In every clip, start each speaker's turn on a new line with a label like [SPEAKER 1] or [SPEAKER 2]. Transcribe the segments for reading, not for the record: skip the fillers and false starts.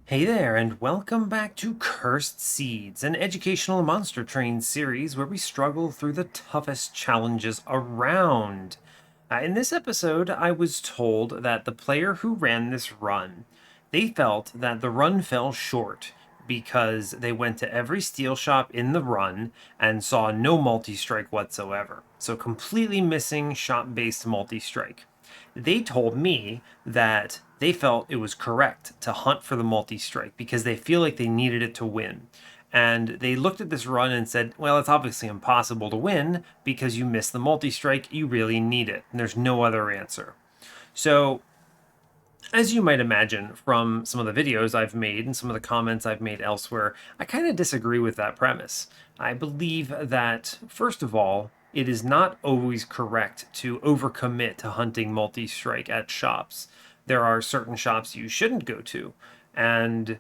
[SPEAKER 1] Hey there, and welcome back to Cursed Seeds, an educational monster train series where we struggle through the toughest challenges around. In this episode, I was told that the player who ran this run, they felt that the run fell short because they went to every steel shop in the run and saw no multi-strike whatsoever. So completely missing shop-based multi-strike. They told me that they felt it was correct to hunt for the multi-strike because they feel like they needed it to win. And they looked at this run and said, well, it's obviously impossible to win because you missed the multi-strike. You really need it. And there's no other answer. So, as you might imagine from some of the videos I've made and some of the comments I've made elsewhere, I kind of disagree with that premise. I believe that, first of all, it is not always correct to overcommit to hunting multi-strike at shops. There are certain shops you shouldn't go to, and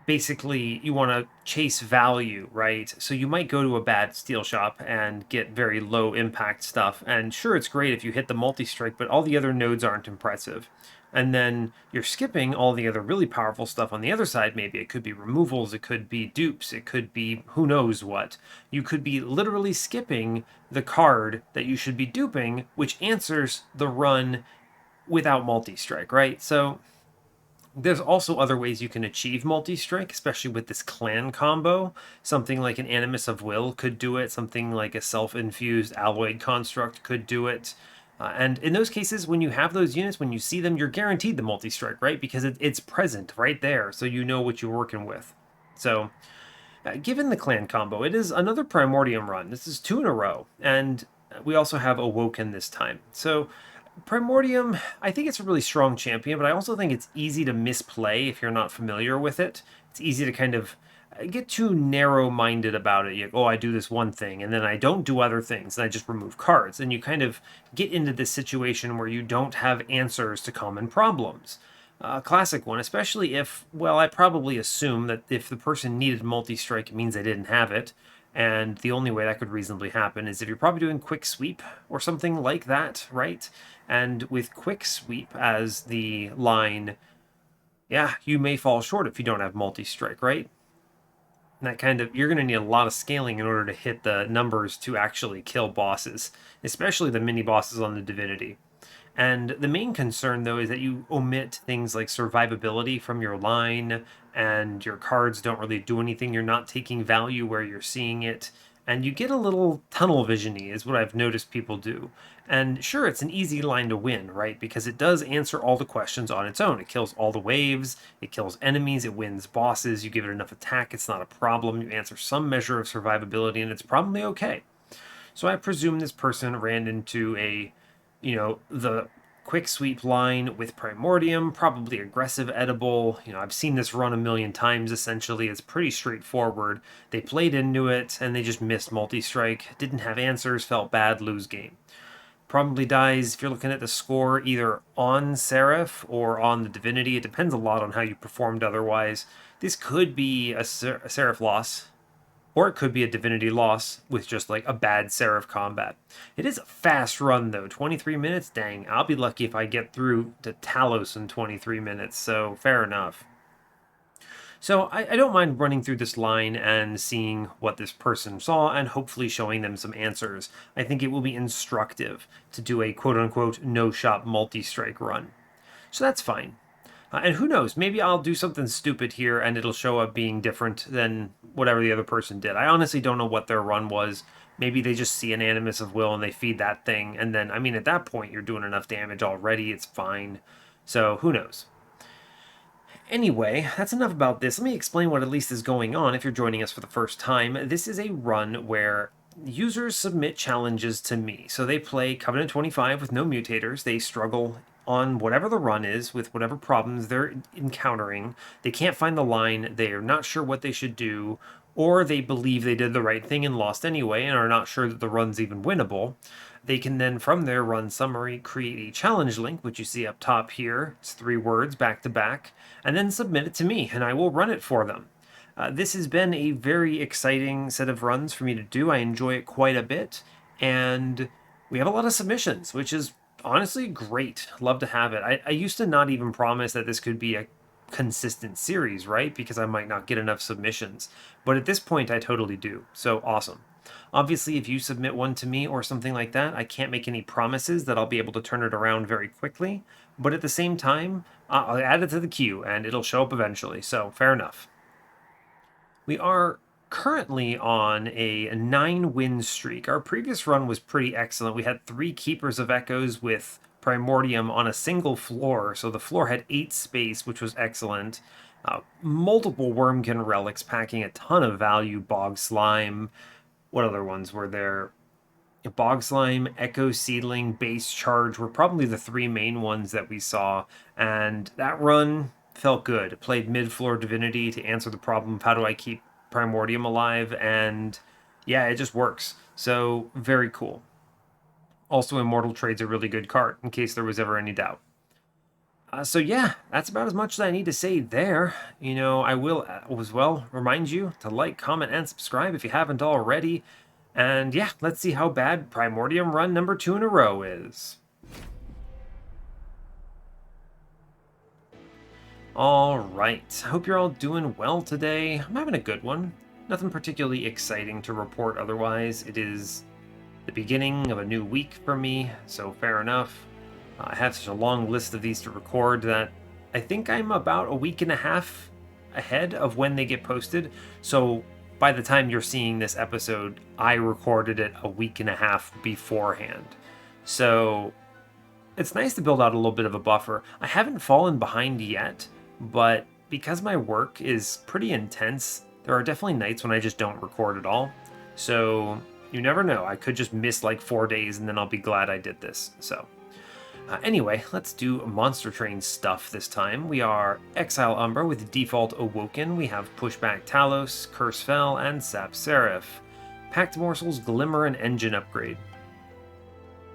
[SPEAKER 1] basically you want to chase value, right? So you might go to a bad steel shop and get very low impact stuff. And sure, it's great if you hit the multi-strike, but all the other nodes aren't impressive. And then you're skipping all the other really powerful stuff on the other side. Maybe it could be removals, it could be dupes, it could be who knows what. You could be literally skipping the card that you should be duping, which answers the run without multi-strike, right? So there's also other ways you can achieve multi-strike, especially with this clan combo. Something like an Animus of Will could do it. Something like a self-infused alloyed construct could do it. And in those cases, when you have those units, when you see them, you're guaranteed the multi-strike, right? Because it's present right there, so you know what you're working with. So, given the clan combo, it is another Primordium run. This is two in a row. And we also have Awoken this time. So, Primordium, I think it's a really strong champion, but I also think it's easy to misplay if you're not familiar with it. It's easy to kind of get too narrow-minded about it. Oh, I do this one thing, and then I don't do other things, and I just remove cards. And you kind of get into this situation where you don't have answers to common problems. A classic one, especially if, well, I probably assume that if the person needed multi-strike, it means they didn't have it. And the only way that could reasonably happen is if you're probably doing quick sweep or something like that, right? And with quick sweep as the line, yeah, you may fall short if you don't have multi-strike, right? And that kind of, you're going to need a lot of scaling in order to hit the numbers to actually kill bosses, especially the mini bosses on the Divinity. And the main concern, though, is that you omit things like survivability from your line, and your cards don't really do anything. You're not taking value where you're seeing it. And you get a little tunnel visiony, is what I've noticed people do. And sure, it's an easy line to win, right? Because it does answer all the questions on its own. It kills all the waves, it kills enemies, it wins bosses. You give it enough attack, it's not a problem. You answer some measure of survivability, and it's probably okay. So I presume this person ran into the quick sweep line with Primordium, probably aggressive edible. I've seen this run a million times essentially. It's pretty straightforward. They played into it and they just missed multi-strike, didn't have answers, felt bad, lose game. Probably dies if you're looking at the score either on Seraph or on the Divinity. It depends a lot on how you performed otherwise. This could be a Seraph loss, or it could be a Divinity loss with just like a bad Seraph combat. It is a fast run though, 23 minutes? Dang, I'll be lucky if I get through to Talos in 23 minutes, so fair enough. So I don't mind running through this line and seeing what this person saw and hopefully showing them some answers. I think it will be instructive to do a quote-unquote no-shop multi-strike run. So that's fine. And who knows, maybe I'll do something stupid here and it'll show up being different than whatever the other person did. I honestly don't know what their run was. Maybe they just see an Animus of Will and they feed that thing. And then, I mean, at that point, you're doing enough damage already. It's fine. So who knows? Anyway, that's enough about this. Let me explain what at least is going on if you're joining us for the first time. This is a run where users submit challenges to me. So they play Covenant 25 with no mutators. They struggle on whatever the run is with whatever problems they're encountering. They can't find the line. They are not sure what they should do, or they believe they did the right thing and lost anyway and are not sure that the run's even winnable. They can then, from their run summary, create a challenge link, which you see up top here. It's 3 words back to back, and then submit it to me, and I will run it for them. This has been a very exciting set of runs for me to do. I enjoy it quite a bit, and we have a lot of submissions, which is honestly great. Love to have it. I used to not even promise that this could be a consistent series, right? Because I might not get enough submissions. But at this point, I totally do. So awesome. Obviously, if you submit one to me or something like that, I can't make any promises that I'll be able to turn it around very quickly. But at the same time, I'll add it to the queue and it'll show up eventually. So fair enough. We are currently on a 9-win streak. Our previous run was pretty excellent. We had 3 Keepers of Echoes with Primordium on a single floor, so the floor had 8 space, which was excellent. Multiple Wormkin relics packing a ton of value. Bog Slime. What other ones were there? Bog Slime, Echo Seedling, Base Charge were probably the 3 main ones that we saw, and that run felt good. Played mid-floor Divinity to answer the problem of how do I keep Primordium alive, and yeah, it just works. So, very cool. Also, Immortal Trade's a really good card, in case there was ever any doubt. So yeah, that's about as much as I need to say there. I will as well remind you to like, comment, and subscribe if you haven't already. And yeah, let's see how bad Primordium run number 2 in a row is. Alright, hope you're all doing well today. I'm having a good one. Nothing particularly exciting to report otherwise. It is the beginning of a new week for me, so fair enough. I have such a long list of these to record that I think I'm about a week and a half ahead of when they get posted. So by the time you're seeing this episode, I recorded it a week and a half beforehand. So it's nice to build out a little bit of a buffer. I haven't fallen behind yet, but because my work is pretty intense, there are definitely nights when I just don't record at all. So you never know. I could just miss like 4 days and then I'll be glad I did this. So anyway, let's do Monster Train stuff this time. We are Exile Umbra with default Awoken. We have Pushback Talos, Curse Fell, and Sap Seraph. Packed Morsels, Glimmer, and Engine Upgrade.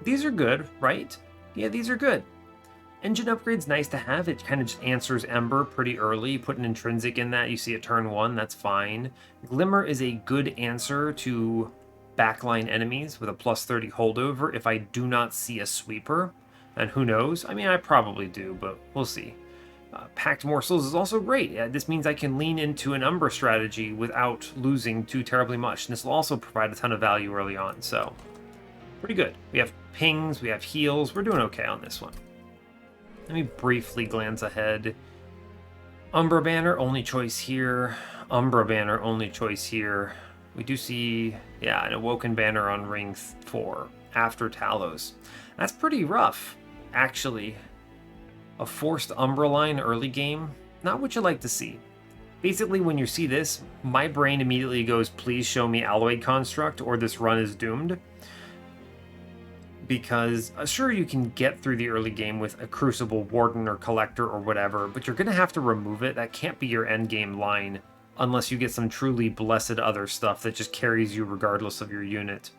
[SPEAKER 1] These are good, right? Yeah, these are good. Engine Upgrade's nice to have. It kind of just answers Ember pretty early. You put an Intrinsic in that, you see it turn 1, that's fine. Glimmer is a good answer to backline enemies with a plus 30 holdover if I do not see a sweeper. And who knows? I mean, I probably do, but we'll see. Packed Morsels is also great. This means I can lean into an Umbra strategy without losing too terribly much. And this will also provide a ton of value early on, so pretty good. We have pings, we have heals. We're doing okay on this one. Let me briefly glance ahead. Umbra Banner, only choice here. Umbra Banner, only choice here. We do see, an Awoken Banner on ring 4 after Talos. That's pretty rough, actually. A forced Umbra line early game, not what you like to see. Basically, when you see this, my brain immediately goes, please show me Alloy Construct or this run is doomed. Because, sure, you can get through the early game with a Crucible Warden or Collector or whatever, but you're going to have to remove it. That can't be your endgame line unless you get some truly blessed other stuff that just carries you regardless of your unit.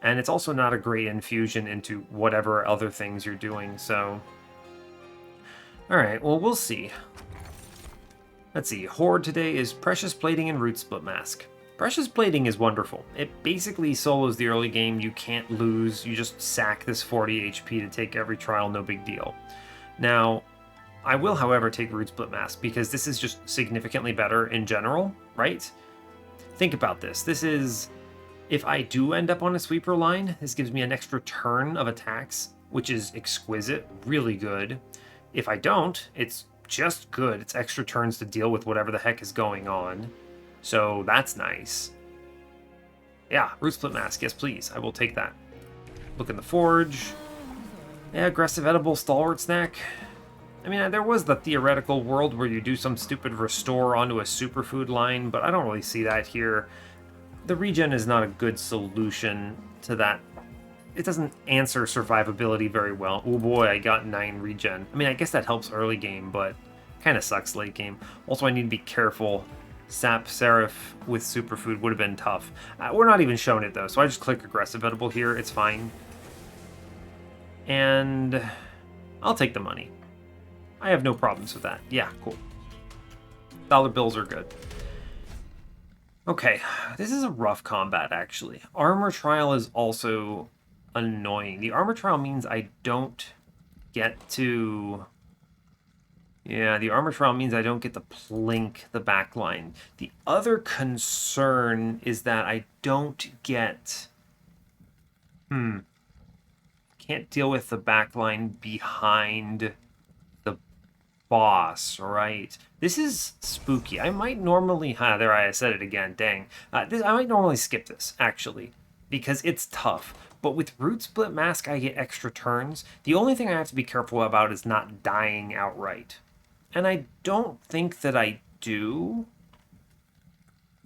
[SPEAKER 1] And it's also not a great infusion into whatever other things you're doing, so... Alright, well, we'll see. Let's see, Horde today is Precious Plating and Root Split Mask. Precious Plating is wonderful. It basically solos the early game, you can't lose, you just sack this 40 HP to take every trial, no big deal. Now, I will, however, take Root Split Mask, because this is just significantly better in general, right? Think about this. This is... If I do end up on a sweeper line, this gives me an extra turn of attacks, which is exquisite, really good. If I don't, it's just good. It's extra turns to deal with whatever the heck is going on. So that's nice. Yeah, Root Split Mask, yes please, I will take that. Look in the Forge. Yeah, Aggressive Edible Stalwart Snack. I mean, there was the theoretical world where you do some stupid restore onto a superfood line, but I don't really see that here. The regen is not a good solution to that. It doesn't answer survivability very well. Oh boy, I got 9 regen. I mean, I guess that helps early game, but kind of sucks late game. Also, I need to be careful. Sap Seraph with superfood would have been tough. We're not even showing it though, so I just click Aggressive Edible here. It's fine. And I'll take the money. I have no problems with that. Yeah, cool. Dollar bills are good. Okay, this is a rough combat, actually. Armor Trial is also annoying. The Armor Trial means I don't get to Yeah, the armor trial means I don't get to plink the backline. The other concern is that I don't get... Can't deal with the backline behind the boss, right? This is spooky. I might normally... there I said it again, dang. I might normally skip this, actually, because it's tough. But with Root Split Mask, I get extra turns. The only thing I have to be careful about is not dying outright. And I don't think that I do.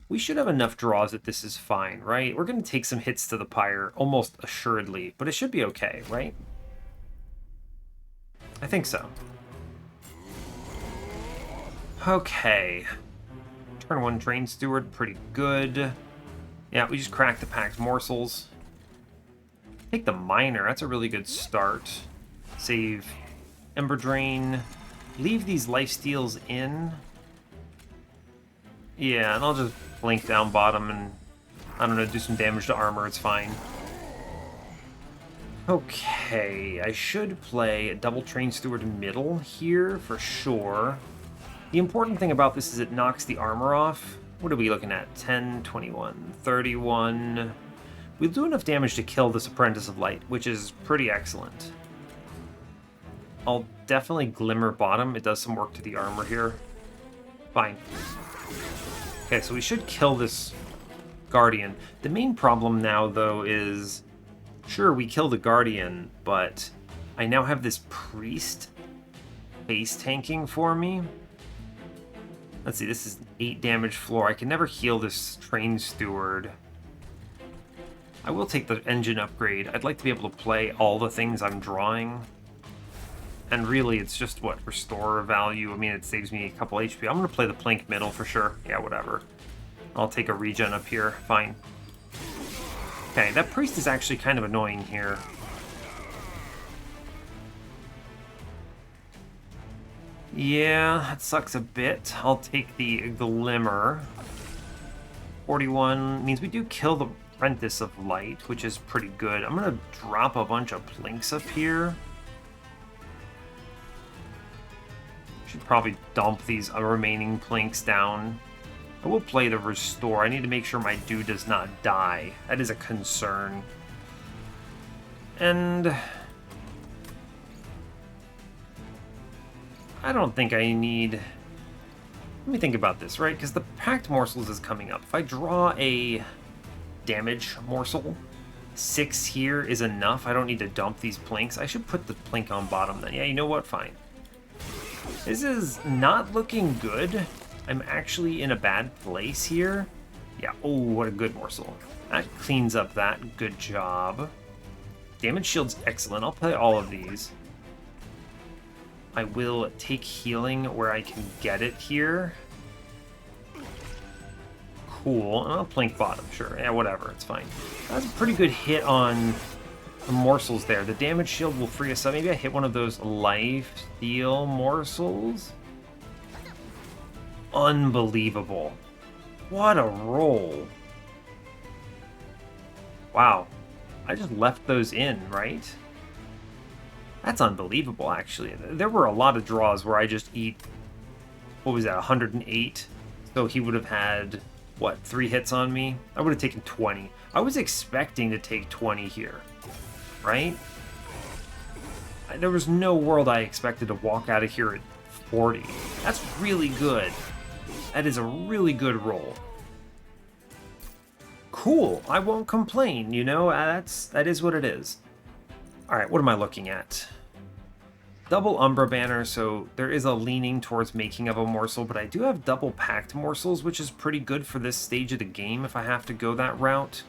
[SPEAKER 1] We should have enough draws that this is fine, right? We're going to take some hits to the pyre, almost assuredly, but it should be okay, right? I think so. Okay. Turn 1 Train Steward, pretty good. Yeah, we just cracked the packed morsels. Take the Miner, that's a really good start. Save Ember Drain. Leave these lifesteals in. Yeah, and I'll just blink down bottom and, I don't know, do some damage to armor, it's fine. Okay, I should play a double Train Steward middle here for sure. The important thing about this is it knocks the armor off. What are we looking at? 10, 21, 31. We'll do enough damage to kill this Apprentice of Light, which is pretty excellent. I'll definitely Glimmer bottom. It does some work to the armor here. Fine. Okay, so we should kill this Guardian. The main problem now, though, is... Sure, we kill the Guardian, but I now have this Priest base tanking for me. Let's see, this is 8 damage floor. I can never heal this Train Steward. I will take the engine upgrade. I'd like to be able to play all the things I'm drawing. And really, it's just, what, restore value? I mean, it saves me a couple HP. I'm going to play the Plink middle for sure. Yeah, whatever. I'll take a regen up here. Fine. Okay, that Priest is actually kind of annoying here. Yeah, that sucks a bit. I'll take the Glimmer. 41 means we do kill the Apprentice of Light, which is pretty good. I'm going to drop a bunch of Plinks up here. Should probably dump these remaining Plinks down. I will play the Restore. I need to make sure my dude does not die. That is a concern. And... I don't think I need... Let me think about this, right? Because the Packed Morsels is coming up. If I draw a damage morsel, 6 here is enough. I don't need to dump these Plinks. I should put the Plink on bottom then. Yeah, you know what? Fine. This is not looking good. I'm actually in a bad place here. Yeah, oh, what a good morsel. That cleans up that. Good job. Damage shield's excellent. I'll play all of these. I will take healing where I can get it here. Cool. And I'll Plink bottom, sure. Yeah, whatever. It's fine. That's a pretty good hit on the morsels there. The damage shield will free us up. Maybe I hit one of those life steal morsels. Unbelievable. What a roll. Wow. I just left those in, right? That's unbelievable, actually. There were a lot of draws where I just eat, what was that, 108? So he would have had, what, 3 hits on me? I would have taken 20. I was expecting to take 20 here, right? There was no world I expected to walk out of here at 40. That's really good. That is a really good roll. Cool. I won't complain, you know? That is what it is. Alright, what am I looking at? Double Umbra banner, so there is a leaning towards making of a morsel, but I do have double packed morsels, which is pretty good for this stage of the game if I have to go that route.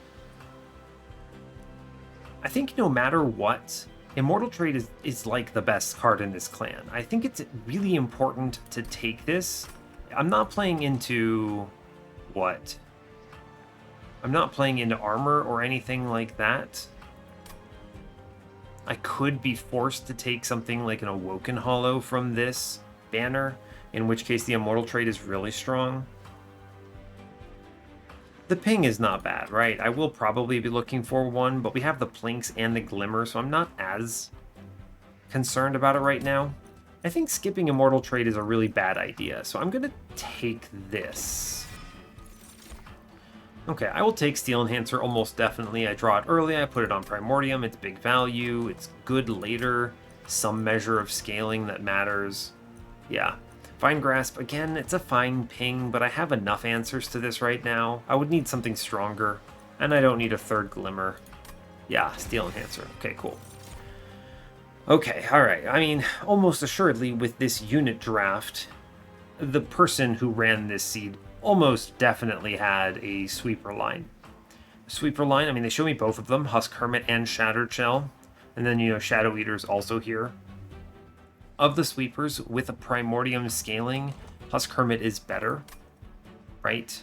[SPEAKER 1] I think no matter what, Immortal Trade is like the best card in this clan. I think it's really important to take this. I'm not playing into... what? I'm not playing into armor or anything like that. I could be forced to take something like an Awoken Hollow from this banner, in which case the Immortal Trait is really strong. The ping is not bad, right? I will probably be looking for one, but we have the Plinks and the Glimmer, so I'm not as concerned about it right now. I think skipping Immortal Trade is a really bad idea, so I'm going to take this. Okay, I will take Steel Enhancer almost definitely. I draw it early, I put it on Primordium, it's big value, it's good later, some measure of scaling that matters. Yeah. Fine Grasp, again, it's a fine ping, but I have enough answers to this right now. I would need something stronger, and I don't need a third Glimmer. Yeah, Steel Enhancer. Okay, cool. Okay, alright. I mean, almost assuredly with this unit draft, the person who ran this seed almost definitely had a sweeper line. Sweeper line, I mean, they show me both of them, Husk Hermit and Shattered Shell. And then, Shadow Eater's also here. Of the sweepers, with a Primordium scaling, Husk Hermit is better, right?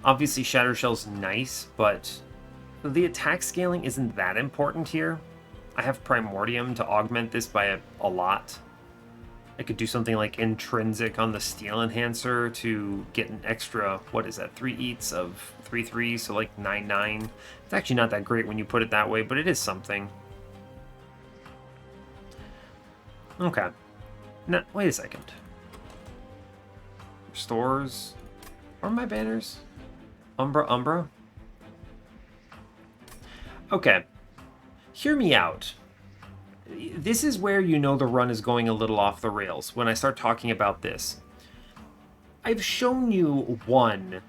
[SPEAKER 1] Obviously, Shattered Shell's nice, but the attack scaling isn't that important here. I have Primordium to augment this by a lot. I could do something like Intrinsic on the Steel Enhancer to get an extra, what is that, 3 eats of 3/3, so like 9/9. It's actually not that great when you put it that way, but it is something. Okay. Now, wait a second. Restores. Where are my banners? Umbra. Okay. Hear me out. This is where the run is going a little off the rails, when I start talking about this. I've shown you one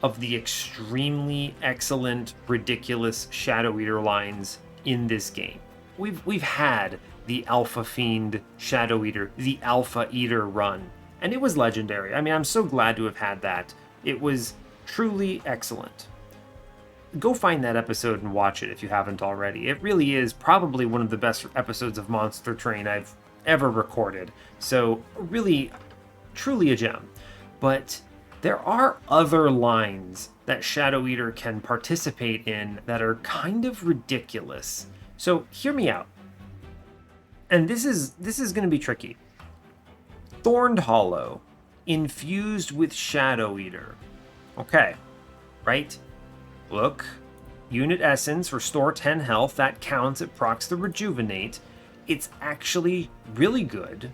[SPEAKER 1] of the extremely excellent, ridiculous Shadow Eater lines in this game. We've had the Alpha Fiend Shadow Eater, the Alpha Eater run, and it was legendary. I mean, I'm so glad to have had that. It was truly excellent. Go find that episode and watch it if you haven't already. It really is probably one of the best episodes of Monster Train I've ever recorded. So really, truly a gem. But there are other lines that Shadow Eater can participate in that are kind of ridiculous. So hear me out. And this is going to be tricky. Thorned Hollow infused with Shadow Eater. Okay, right? Look, unit essence, restore 10 health, that counts, it procs the rejuvenate. It's actually really good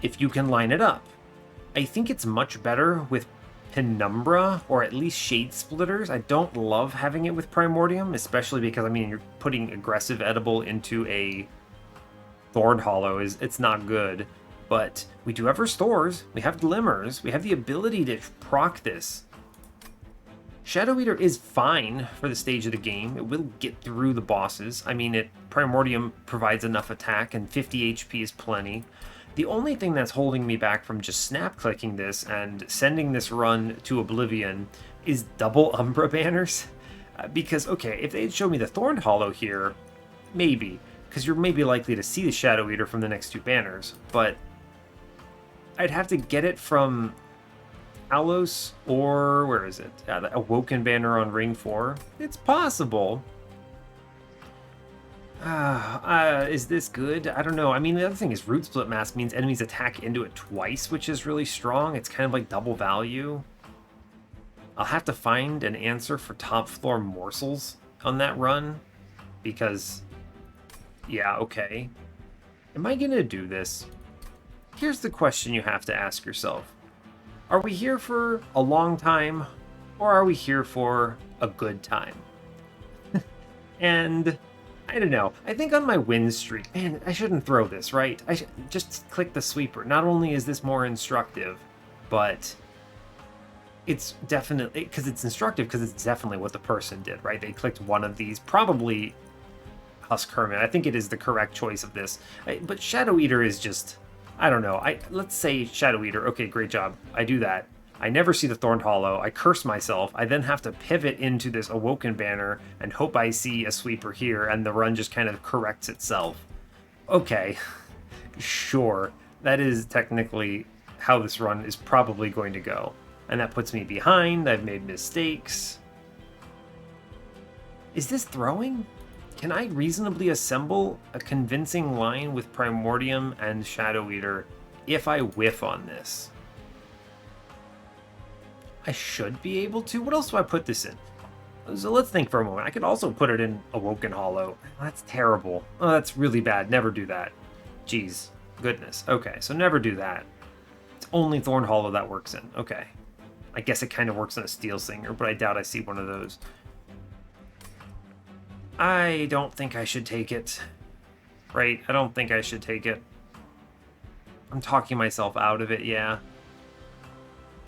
[SPEAKER 1] if you can line it up. I think it's much better with Penumbra, or at least Shade Splitters. I don't love having it with Primordium, especially because, I mean, you're putting aggressive edible into a Thorned Hollow, it's not good. But we do have restores, we have glimmers, we have the ability to proc this. Shadow Eater is fine for the stage of the game. It will get through the bosses. I mean, Primordium provides enough attack, and 50 HP is plenty. The only thing that's holding me back from just snap-clicking this and sending this run to oblivion is double Umbra banners. Because, okay, if they'd show me the Thorned Hollow here, maybe. Because you're maybe likely to see the Shadow Eater from the next 2 banners. But I'd have to get it from Alos, or where is it? The Awoken banner on Ring 4. It's possible. Is this good? I don't know. I mean, the other thing is Root Split Mask means enemies attack into it twice, which is really strong. It's kind of like double value. I'll have to find an answer for top floor morsels on that run, because, yeah, okay. Am I gonna do this? Here's the question you have to ask yourself. Are we here for a long time, or are we here for a good time? And I don't know. I think on my win streak, man, I shouldn't throw this, right? I should just click the sweeper. Not only is this more instructive, but it's definitely, because it's instructive, because it's definitely what the person did, right? They clicked one of these, probably Husk Hermit. I think it is the correct choice of this. But Shadow Eater is just, I don't know. Let's say Shadow Eater. Okay, great job. I do that. I never see the Thorned Hollow. I curse myself. I then have to pivot into this Awoken banner and hope I see a sweeper here, and the run just kind of corrects itself. Okay, sure. That is technically how this run is probably going to go. And that puts me behind. I've made mistakes. Is this throwing? Can I reasonably assemble a convincing line with Primordium and Shadow Eater if I whiff on this? I should be able to. What else do I put this in? So let's think for a moment. I could also put it in Awoken Hollow. That's terrible. Oh, that's really bad. Never do that. Jeez. Goodness. Okay, so never do that. It's only Thorn Hollow that works in. Okay. I guess it kind of works in a Steel Singer, but I doubt I see one of those. I don't think I should take it. Right? I don't think I should take it. I'm talking myself out of it, yeah.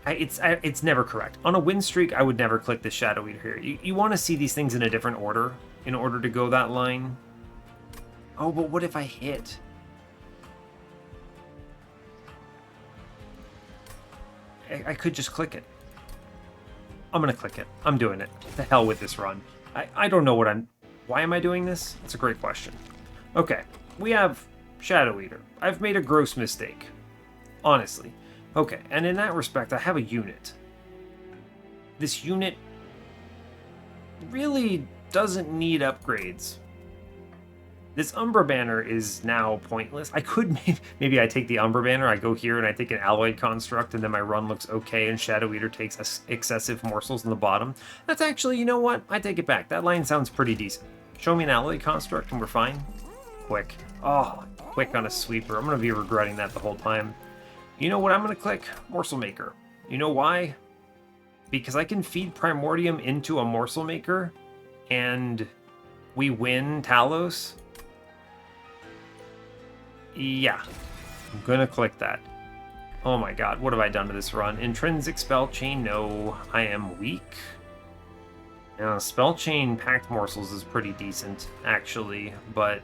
[SPEAKER 1] It's never correct. On a win streak, I would never click the Shadoweater here. You want to see these things in a different order in order to go that line. Oh, but what if I hit? I could just click it. I'm going to click it. I'm doing it. To hell with this run. I don't know what I'm... Why am I doing this? That's a great question. Okay, we have Shadoweater. I've made a gross mistake. Honestly. Okay, and in that respect, I have a unit. This unit really doesn't need upgrades. This Umbra banner is now pointless. I could maybe I take the Umbra banner, I go here and I take an alloyed construct, and then my run looks okay, and Shadoweater takes excessive morsels in the bottom. That's actually, you know what? I take it back. That line sounds pretty decent. Show me an alloyed construct and we're fine. Quick. Oh, quick on a sweeper. I'm going to be regretting that the whole time. You know what I'm going to click? Morsel Maker. You know why? Because I can feed Primordium into a Morsel Maker, and we win Talos. Yeah. I'm going to click that. Oh my god, what have I done to this run? Intrinsic Spell Chain, no. I am weak. Spell Chain Packed Morsels is pretty decent, actually, but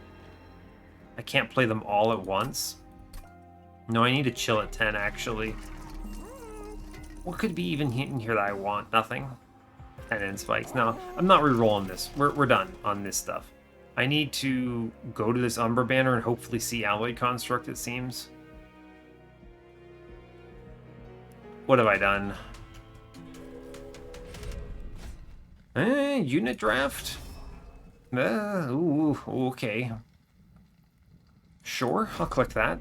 [SPEAKER 1] I can't play them all at once. No, I need to chill at 10, actually. What could be even in here that I want? Nothing. 10 end spikes. No, I'm not re-rolling this. We're done on this stuff. I need to go to this Umbra banner and hopefully see Alloyed Construct, it seems. What have I done? Unit draft? Ooh, okay. Sure, I'll click that.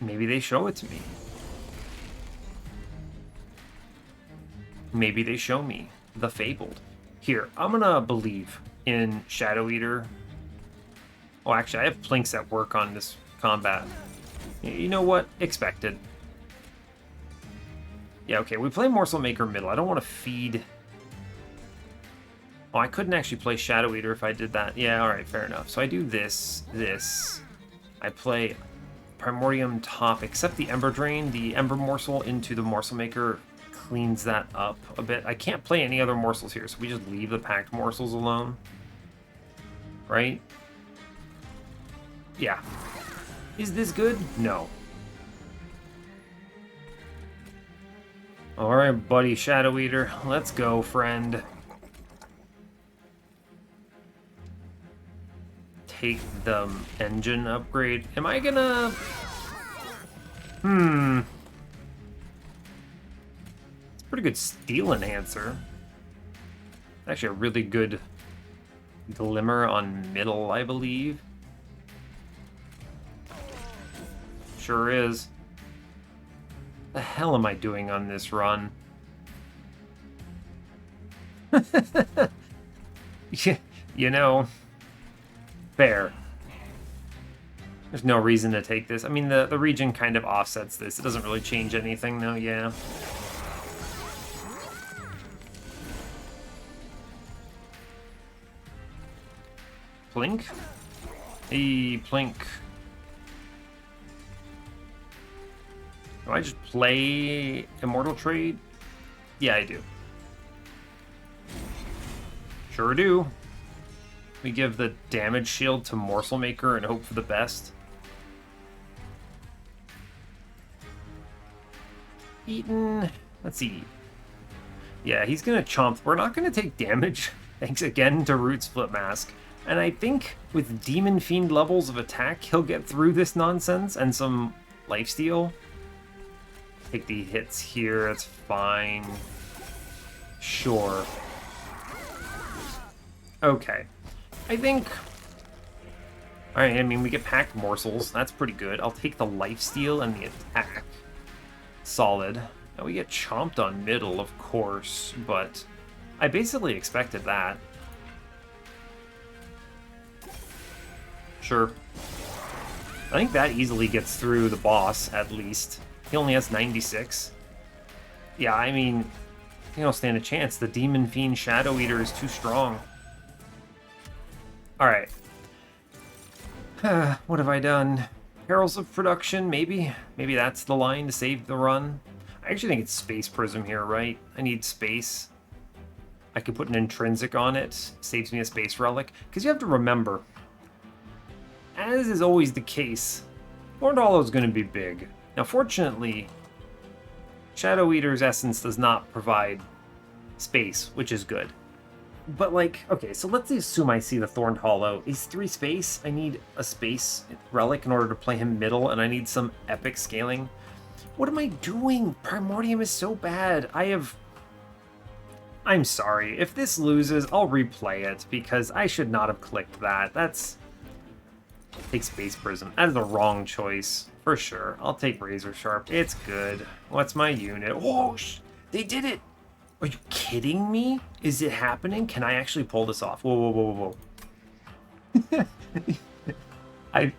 [SPEAKER 1] Maybe they show it to me. Maybe they show me the Fabled. Here, I'm gonna believe in Shadoweater. Oh, actually, I have plinks at work on this combat. You know what? Expected. Yeah, okay, we play Morsel Maker middle. I don't want to feed... Oh, I couldn't actually play Shadoweater if I did that. Yeah, alright, fair enough. So I do this. I play Primordium top, except the Ember Drain. The Ember Morsel into the Morsel Maker cleans that up a bit. I can't play any other morsels here, so we just leave the packed morsels alone. Right? Yeah. Is this good? No. Alright, buddy, Shadoweater. Let's go, friend. Take the engine upgrade. Am I gonna... It's a pretty good steel enhancer. Actually, a really good glimmer on middle, I believe. Sure is. The hell am I doing on this run? You know... Fair. There's no reason to take this. I mean, the region kind of offsets this. It doesn't really change anything, though, yeah. Plink? Hey, Plink. Do I just play Immortal Trade? Yeah, I do. Sure do. We give the damage shield to Morsel Maker and hope for the best. Eaton. Let's see. Yeah, he's gonna chomp. We're not gonna take damage. Thanks again to Root Split Mask. And I think with Demon Fiend levels of attack, he'll get through this nonsense and some lifesteal. Take the hits here, it's fine. Sure. Okay. I think... Alright, I mean, we get packed morsels. That's pretty good. I'll take the lifesteal and the attack. Solid. Now we get chomped on middle, of course, but I basically expected that. Sure. I think that easily gets through the boss, at least. He only has 96. Yeah, I mean, you don't stand a chance. The Demon Fiend Shadoweater is too strong. Alright. What have I done? Perils of production, maybe? Maybe that's the line to save the run. I actually think it's Space Prism here, right? I need space. I could put an intrinsic on it. Saves me a space relic. Because you have to remember, as is always the case, Thorned Hollow is going to be big. Now, fortunately, Shadoweater's essence does not provide space, which is good. But, like, okay, so let's assume I see the Thorned Hollow. He's 3 space. I need a space relic in order to play him middle, and I need some epic scaling. What am I doing? Primordium is so bad. I'm sorry. If this loses, I'll replay it, because I should not have clicked that. Take Space Prism. That is the wrong choice, for sure. I'll take Razor Sharp. It's good. What's my unit? Oh, they did it! Are you kidding me? Is it happening? Can I actually pull this off? Whoa, whoa, whoa, whoa, whoa. I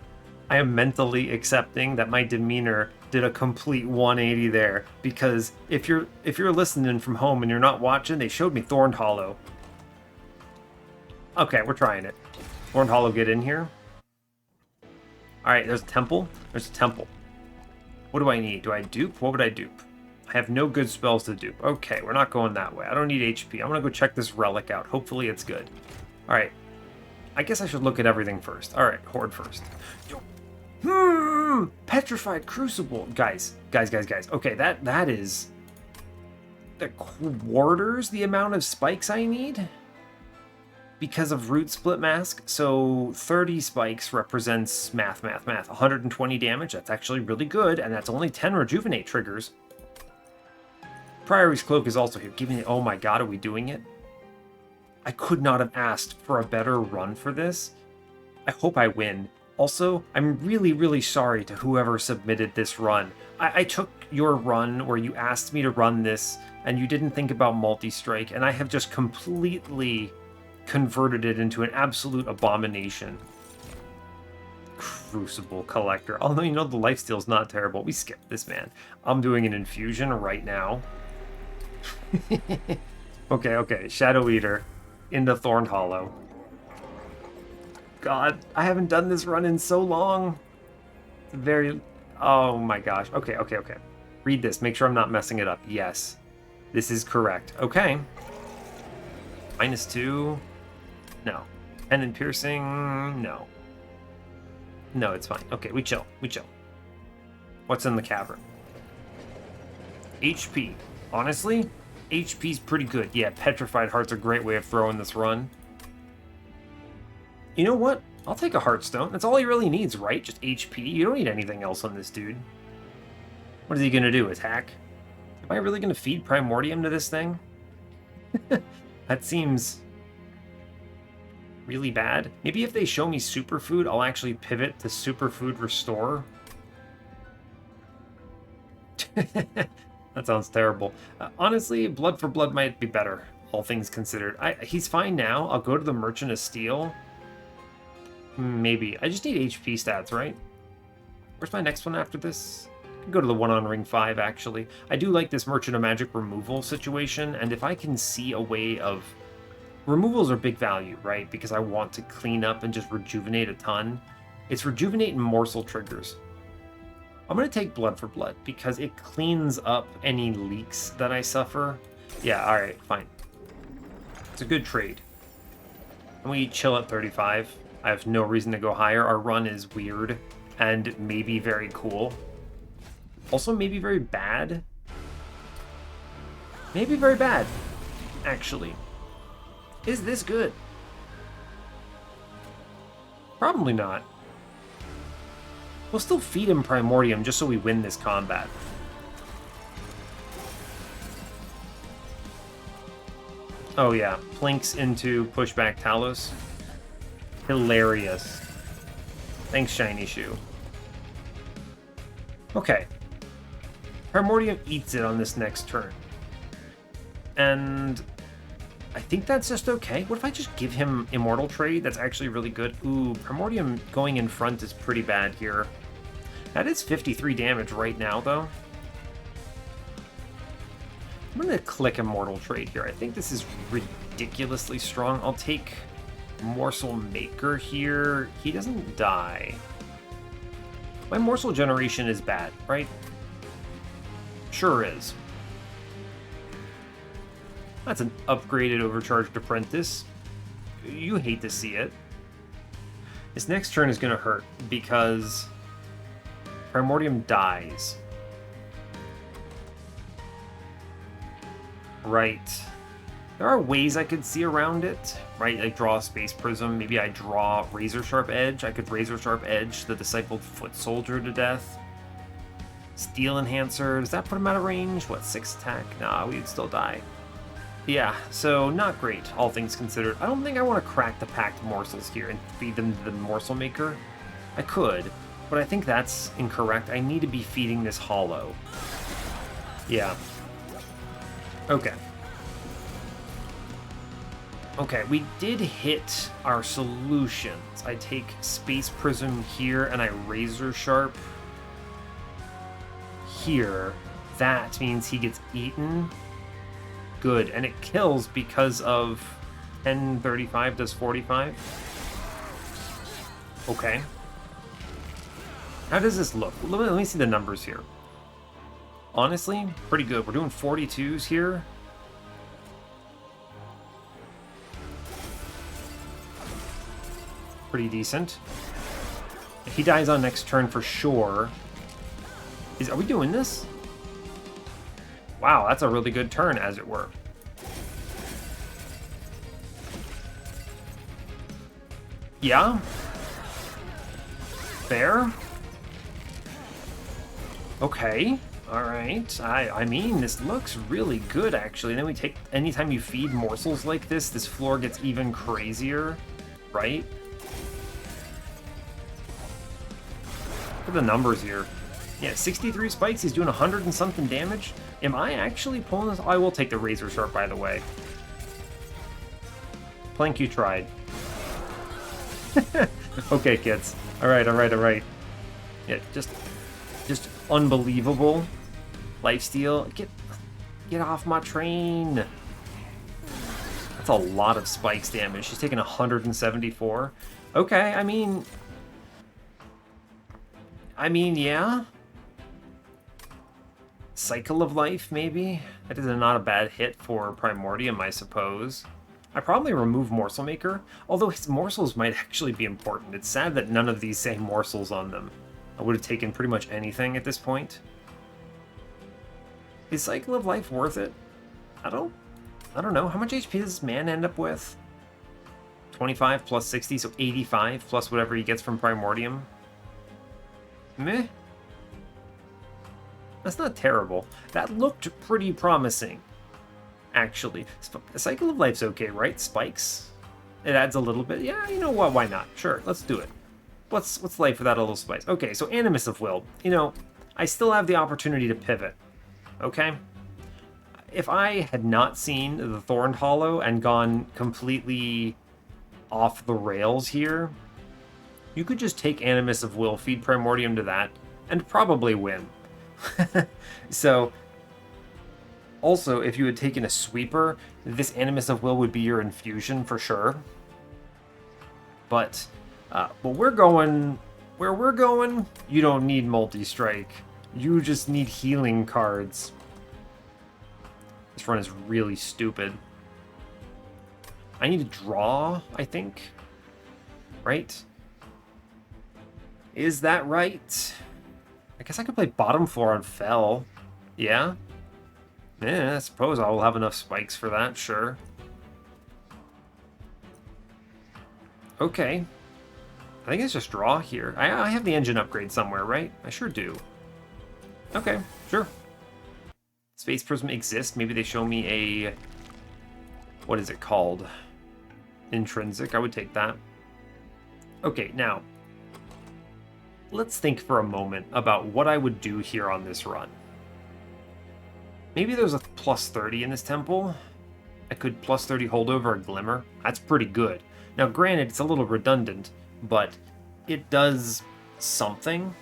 [SPEAKER 1] am mentally accepting that my demeanor did a complete 180 there, because if you're listening from home and you're not watching, they showed me Thorned Hollow. Okay, we're trying it. Thorned Hollow, get in here. Alright, there's a temple. There's a temple. What do I need? Do I dupe? What would I dupe? I have no good spells to dupe. Okay, we're not going that way. I don't need HP. I'm gonna go check this relic out. Hopefully it's good. Alright. I guess I should look at everything first. Alright, Horde first. Petrified Crucible. Guys. Okay, that is... That quarters the amount of spikes I need? Because of Root Split Mask. So 30 spikes represents math. 120 damage. That's actually really good, and that's only 10 Rejuvenate triggers. Priory's Cloak is also here. Give me... Oh my god, are we doing it? I could not have asked for a better run for this. I hope I win. Also, I'm really, really sorry to whoever submitted this run. I took your run where you asked me to run this, and you didn't think about multi-strike, and I have just completely converted it into an absolute abomination. Crucible Collector. Although, you know, the lifesteal's not terrible. We skipped this, man. I'm doing an infusion right now. Okay. Shadow Eater into Thorned Hollow. God, I haven't done this run in so long. It's very... Oh my gosh. Okay. Read this. Make sure I'm not messing it up. Yes. This is correct. Okay. -2. No. Pendant Piercing. No. No, it's fine. Okay, we chill. What's in the cavern? HP. Honestly, HP's pretty good. Yeah, Petrified Heart's a great way of throwing this run. You know what? I'll take a Heartstone. That's all he really needs, right? Just HP. You don't need anything else on this dude. What is he going to do? Attack? Am I really going to feed Primordium to this thing? That seems really bad. Maybe if they show me Superfood, I'll actually pivot to Superfood Restore. That sounds terrible. Honestly, Blood for Blood might be better, all things considered. He's fine now. I'll go to the Merchant of Steel. Maybe. I just need HP stats, right? Where's my next one after this? I can go to the one on Ring 5, actually. I do like this Merchant of Magic removal situation, and if I can see a way of... Removals are big value, right? Because I want to clean up and just rejuvenate a ton. It's Rejuvenate and Morsel triggers. I'm going to take Blood for Blood, because it cleans up any leaks that I suffer. Yeah, alright, fine. It's a good trade. And we chill at 35. I have no reason to go higher. Our run is weird, and maybe very cool. Also, maybe very bad. Maybe very bad, actually. Is this good? Probably not. We'll still feed him Primordium just so we win this combat. Oh yeah, Plinks into Pushback Talos. Hilarious. Thanks, Shiny Shoe. Okay. Primordium eats it on this next turn. And I think that's just okay. What if I just give him Immortal Trade? That's actually really good. Ooh, Primordium going in front is pretty bad here. That is 53 damage right now, though. I'm going to click Immortal Trade here. I think this is ridiculously strong. I'll take Morsel Maker here. He doesn't die. My morsel generation is bad, right? Sure is. That's an upgraded Overcharged Apprentice. You hate to see it. This next turn is going to hurt because Primordium dies. Right. There are ways I could see around it, right? Like draw a Space Prism. Maybe I draw Razor Sharp Edge. I could Razor Sharp Edge the Discipled Foot Soldier to death. Steel Enhancer. Does that put him out of range? What, 6 attack? Nah, we'd still die. Yeah, so not great, all things considered. I don't think I want to crack the Packed Morsels here and feed them to the Morsel Maker. I could, but I think that's incorrect. I need to be feeding this Hollow. Yeah. Okay. Okay, we did hit our solutions. I take Space Prism here, and I Razor Sharp here. That means he gets eaten. Good, and it kills because of 1035 does 45. Okay. How does this look? Let me see the numbers here. Honestly, pretty good. We're doing 42s here. Pretty decent. If he dies on next turn for sure. Are we doing this? Wow, that's a really good turn, as it were. Yeah? Fair? Okay. Alright. I mean, this looks really good, actually. And then we take... Anytime you feed morsels like this, this floor gets even crazier. Right? Look at the numbers here. Yeah, 63 spikes, he's doing 100 and something damage. Am I actually pulling this? I will take the Razor Sharp, by the way. Plank, you tried. Okay, kids. Alright, alright, alright. Yeah, just unbelievable. Lifesteal. Get off my train. That's a lot of spikes damage. She's taking 174. Okay, I mean, yeah. Cycle of Life, maybe? That is not a bad hit for Primordium, I suppose. I probably remove Morsel Maker, although his morsels might actually be important. It's sad that none of these say morsels on them. I would have taken pretty much anything at this point. Is Cycle of Life worth it? I don't know. How much HP does this man end up with? 25 plus 60, so 85 plus whatever he gets from Primordium. Meh. That's not terrible. That looked pretty promising, actually. Cycle of Life's okay, right? Spikes? It adds a little bit. Yeah, you know what? Why not? Sure, let's do it. What's life without a little spice? Okay, so Animus of Will. You know, I still have the opportunity to pivot. Okay? If I had not seen the Thorned Hollow and gone completely off the rails here, you could just take Animus of Will, feed Primordium to that, and probably win. So, also, if you had taken a sweeper, this Animus of Will would be your infusion for sure. But we're going... Where we're going, you don't need multi-strike. You just need healing cards. This run is really stupid. I need to draw, I think. Right? Is that right? I guess I could play bottom floor on Fell. Yeah? Yeah, I suppose I will have enough spikes for that, sure. Okay. I think it's just draw here. I have the engine upgrade somewhere, right? I sure do. Okay, sure. Space Prism exists. Maybe they show me a... What is it called? Intrinsic. I would take that. Okay, now... Let's think for a moment about what I would do here on this run. Maybe there's a plus 30 in this temple. I could plus 30 hold over a Glimmer. That's pretty good. Now, granted, it's a little redundant, but it does something.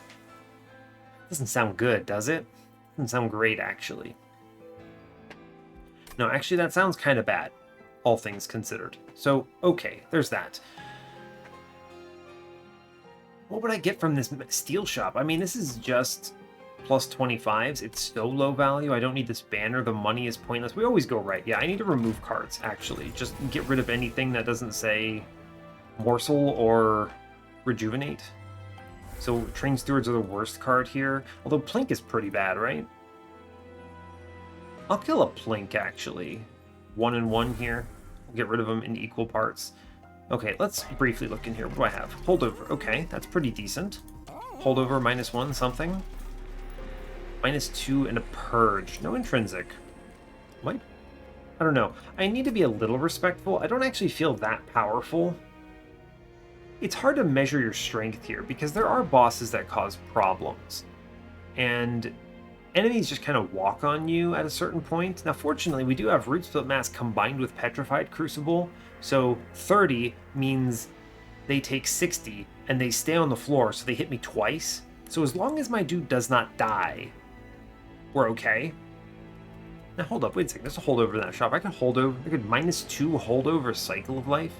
[SPEAKER 1] Doesn't sound good, does it? Doesn't sound great, actually. No, actually, that sounds kind of bad, all things considered. So, okay, there's that. What would I get from this steel shop? I mean, this is just plus 25s. It's so low value. I don't need this banner. The money is pointless. We always go right. Yeah, I need to remove cards, actually. Just get rid of anything that doesn't say Morsel or Rejuvenate. So Train Stewards are the worst card here. Although Plink is pretty bad, right? I'll kill a Plink, actually. 1 and 1 here. We'll get rid of them in equal parts. Okay, let's briefly look in here. What do I have? Holdover. Okay, that's pretty decent. Holdover, -1 something. -2 and a Purge. No intrinsic. What? I don't know. I need to be a little respectful. I don't actually feel that powerful. It's hard to measure your strength here because there are bosses that cause problems. And enemies just kind of walk on you at a certain point. Now, fortunately, we do have Root Split Mask combined with Petrified Crucible. So 30 means they take 60 and they stay on the floor, so they hit me twice. So as long as my dude does not die, we're okay. Now hold up, wait a second, there's a holdover in that shop. I could -2 holdover Cycle of Life.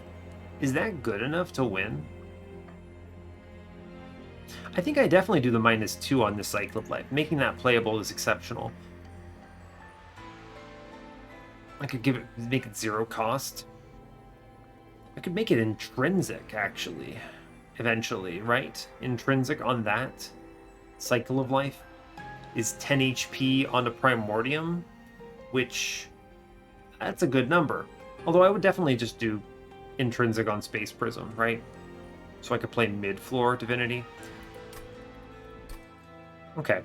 [SPEAKER 1] Is that good enough to win? I think I definitely do the -2 on this Cycle of Life. Making that playable is exceptional. I could make it 0 cost. I could make it intrinsic, actually. Eventually, right? Intrinsic on that Cycle of Life is 10 HP on a Primordium, which that's a good number. Although I would definitely just do intrinsic on Space Prism, right? So I could play mid-floor Divinity. Okay.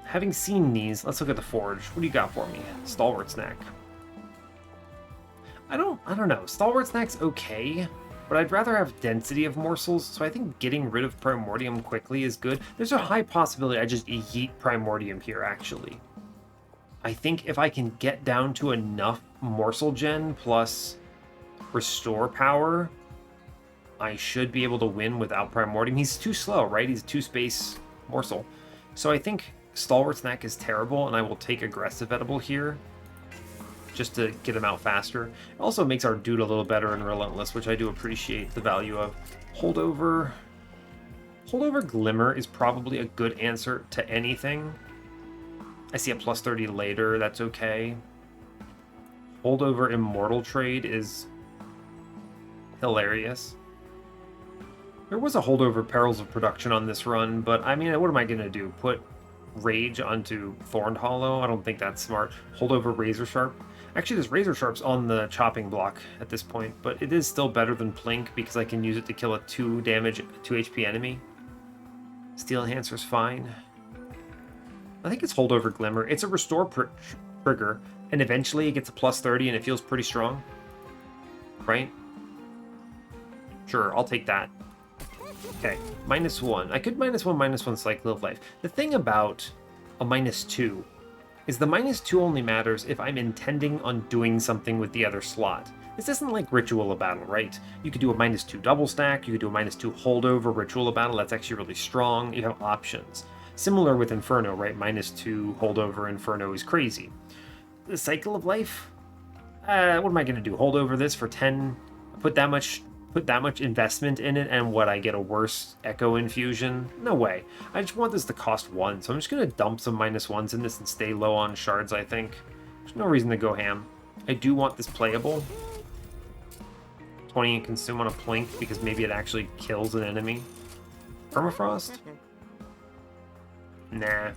[SPEAKER 1] Having seen these, let's look at the Forge. What do you got for me? Stalwart Snack. I don't know. Stalwart Snack's okay, but I'd rather have density of morsels, so I think getting rid of Primordium quickly is good. There's a high possibility I just yeet Primordium here, actually. I think if I can get down to enough morsel gen plus restore power, I should be able to win without Primordium. He's too slow, right? He's a 2-space morsel. So I think Stalwart Snack is terrible, and I will take Aggressive Edible here just to get him out faster. It also makes our dude a little better in Relentless, which I do appreciate the value of. Holdover Glimmer is probably a good answer to anything. I see a +30 later, that's okay. Holdover Immortal Trade is hilarious. There was a holdover Perils of Production on this run, but I mean, what am I going to do? Put Rage onto Thorned Hollow? I don't think that's smart. Holdover Razor Sharp. Actually, this Razor Sharp's on the chopping block at this point, but it is still better than Plink because I can use it to kill a 2 HP enemy. Steel Enhancer's fine. I think it's Holdover Glimmer. It's a restore trigger, and eventually it gets a +30 and it feels pretty strong. Right? Sure, I'll take that. Okay, -1. I could -1 Cycle of Life. The thing about a -2 is the -2 only matters if I'm intending on doing something with the other slot. This isn't like Ritual of Battle, right? You could do a -2 double stack, you could do a -2 holdover Ritual of Battle, that's actually really strong. You have options. Similar with Inferno, right? -2 holdover Inferno is crazy. The Cycle of Life? What am I going to do? Hold over this for 10? Put that much investment in it, and what, I get a worse Echo Infusion? No way. I just want this to cost 1, so I'm just going to dump some -1s in this and stay low on shards, I think. There's no reason to go ham. I do want this playable. 20 and consume on a Plink, because maybe it actually kills an enemy. Permafrost? Nah.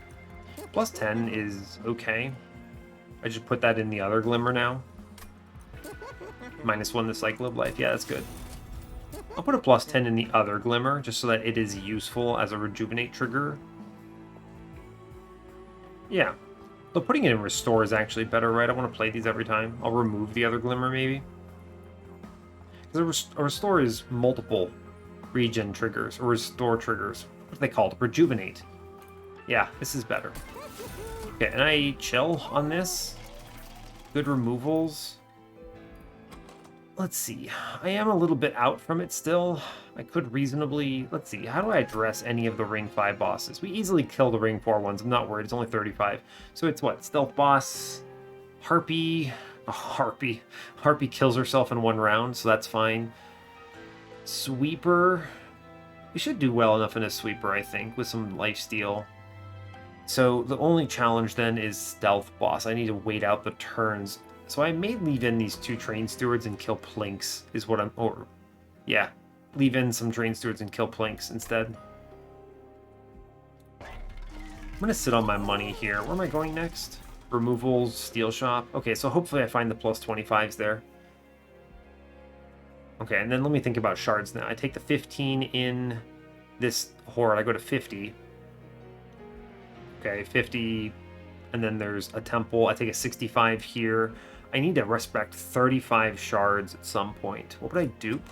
[SPEAKER 1] +10 is okay. I just put that in the other Glimmer now. -1 the Cycle of Life. Yeah, that's good. I'll put a +10 in the other Glimmer, just so that it is useful as a Rejuvenate trigger. Yeah. Though putting it in Restore is actually better, right? I want to play these every time. I'll remove the other Glimmer, maybe. Because a Restore is multiple regen triggers, or Restore triggers. What are they called? Rejuvenate. Yeah, this is better. Okay, and I chill on this. Good removals. let's see. I am a little bit out from it still. I could reasonably... Let's see. How do I address any of the Ring 5 bosses? We easily kill the Ring 4 ones. I'm not worried. It's only 35. So it's what? Stealth boss, Harpy... Oh, Harpy. Harpy kills herself in one round, so that's fine. Sweeper. We should do well enough in a Sweeper, I think, with some lifesteal. So the only challenge then is Stealth boss. I need to wait out the turns. So I may leave in these 2 Train Stewards and kill Plinks, is what I'm... Or, yeah. Leave in some Train Stewards and kill Plinks instead. I'm going to sit on my money here. Where am I going next? Removals, Steel Shop. Okay, so hopefully I find the plus 25s there. Okay, and then let me think about shards now. I take the 15 in this horde. I go to 50. Okay, 50. And then there's a temple. I take a 65 here. I need to respect 35 shards at some point. What would I dupe?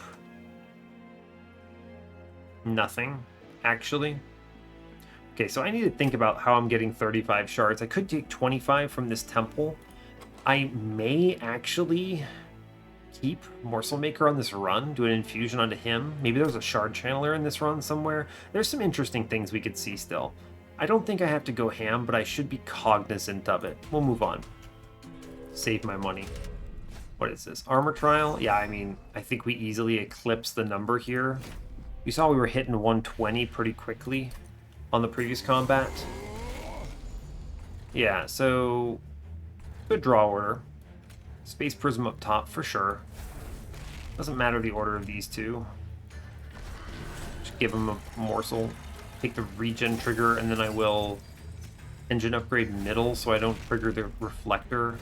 [SPEAKER 1] Nothing, actually. Okay, so I need to think about how I'm getting 35 shards. I could take 25 from this temple. I may actually keep Morsel Maker on this run, do an infusion onto him. Maybe there's a shard channeler in this run somewhere. There's some interesting things we could see still. I don't think I have to go ham, but I should be cognizant of it. We'll move on. Save my money. What is this? Armor Trial? Yeah, I mean, I think we easily eclipse the number here. You saw we were hitting 120 pretty quickly on the previous combat. Yeah, so good draw order. Space Prism up top for sure. Doesn't matter the order of these two. Just give them a morsel. Take the regen trigger, and then I will engine upgrade middle so I don't trigger the reflector.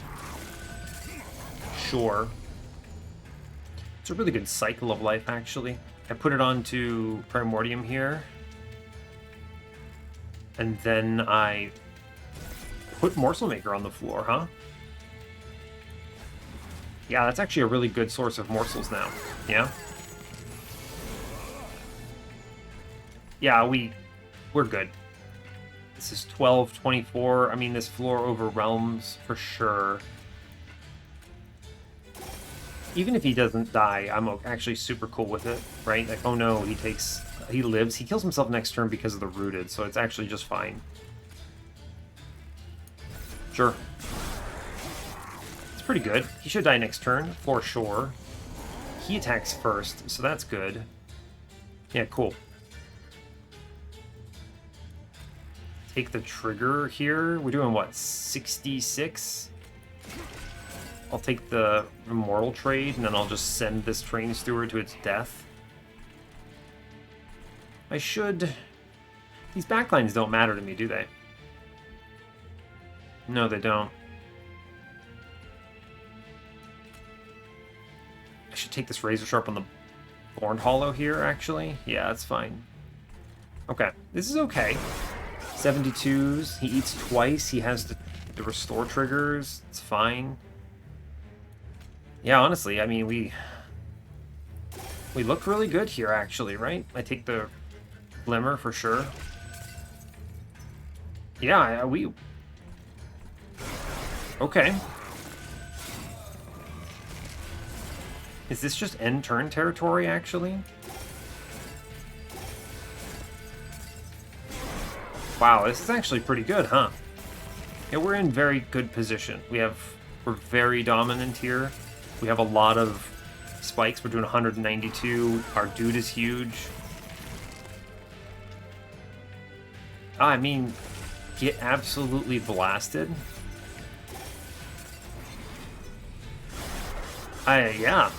[SPEAKER 1] Sure. It's a really good cycle of life, actually. I put it onto Primordium here. And then I put Morsel Maker on the floor, huh? Yeah, that's actually a really good source of morsels now. Yeah? Yeah, we're good. This is 12, 24. I mean, this floor overwhelms for sure. Even if he doesn't die, I'm actually super cool with it, right? Like, oh no, he lives. He kills himself next turn because of the rooted, so it's actually just fine. Sure. It's pretty good. He should die next turn, for sure. He attacks first, so that's good. Yeah, cool. Take the trigger here. We're doing what, 66? I'll take the Immortal trade, and then I'll just send this Train Steward to its death. I should... These backlines don't matter to me, do they? No, they don't. I should take this Razor Sharp on the Thorned Hollow here, actually. Yeah, that's fine. Okay, this is okay. 72s. He eats twice. He has the restore triggers. It's fine. Yeah, honestly, I mean, we look really good here, actually, right? I take the Glimmer for sure. Yeah, we... Okay. Is this just end turn territory, actually? Wow, this is actually pretty good, huh? Yeah, we're in very good position. We're very dominant here. We have a lot of spikes. We're doing 192. Our dude is huge. I mean, get absolutely blasted. Yeah.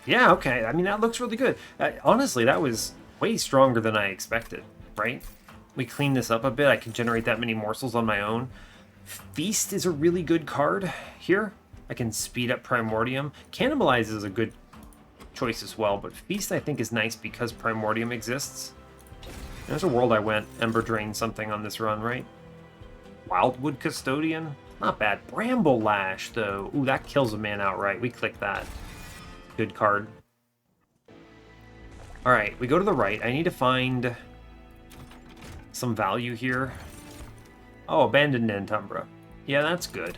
[SPEAKER 1] Yeah, okay. I mean, that looks really good. Honestly, that was way stronger than I expected, right? We clean this up a bit. I can generate that many morsels on my own. Feast is a really good card here. I can speed up Primordium. Cannibalize is a good choice as well, but Feast I think is nice because Primordium exists. There's a world I went Ember Drain something on this run, right? Wildwood Custodian? Not bad. Bramble Lash, though. Ooh, that kills a man outright. We click that. Good card. Alright, we go to the right. I need to find some value here. Oh, Abandoned Umbra. Yeah, that's good.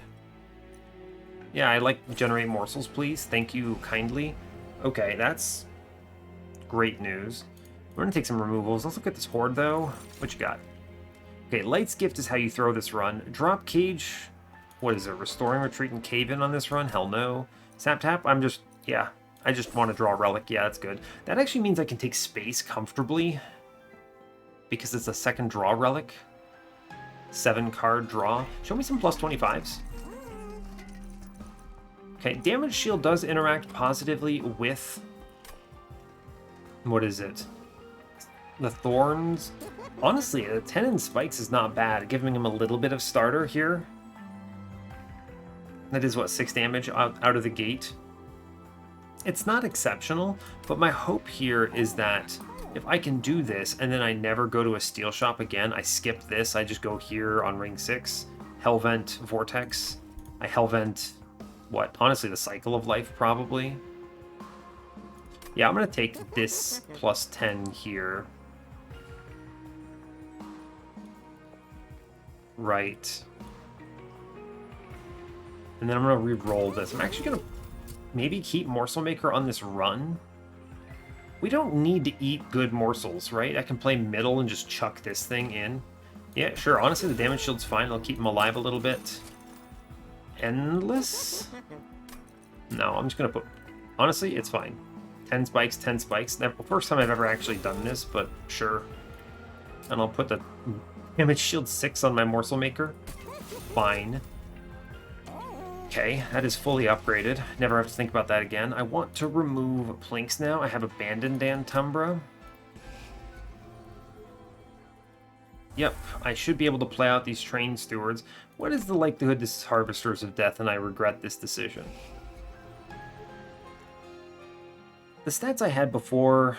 [SPEAKER 1] Yeah, I like generate morsels, please. Thank you kindly. Okay, that's great news. We're gonna take some removals. Let's look at this horde, though. What you got? Okay, Light's Gift is how you throw this run. Drop Cage. What is it? Restoring Retreat and Cave In on this run? Hell no. Sap Tap? Yeah. I just want to draw a Relic. Yeah, that's good. That actually means I can take space comfortably because it's a second draw Relic. 7-card draw. Show me some plus 25s. Okay, Damage Shield does interact positively with... What is it? The Thorns. Honestly, a 10 in Spikes is not bad, giving him a little bit of starter here. That is, what, 6 damage out of the gate? It's not exceptional, but my hope here is that if I can do this and then I never go to a steel shop again, I skip this, I just go here on ring 6, Hellvent Vortex. I Hellvent, what, honestly, the Cycle of Life, probably. Yeah, I'm going to take this plus 10 here. Right. And then I'm going to re-roll this. I'm actually going to maybe keep Morsel Maker on this run. We don't need to eat good morsels, right? I can play middle and just chuck this thing in. Yeah, sure. Honestly, the damage shield's fine. I'll keep him alive a little bit. Endless? No, I'm just going to put... Honestly, it's fine. 10 spikes, 10 spikes. The first time I've ever actually done this, but sure. And I'll put the damage shield 6 on my Morsel Maker. Fine. Okay, that is fully upgraded. Never have to think about that again. I want to remove Plinks now. I have Abandoned Antumbra. Yep, I should be able to play out these Train Stewards. What is the likelihood this is Harvesters of Death and I regret this decision? The stats I had before,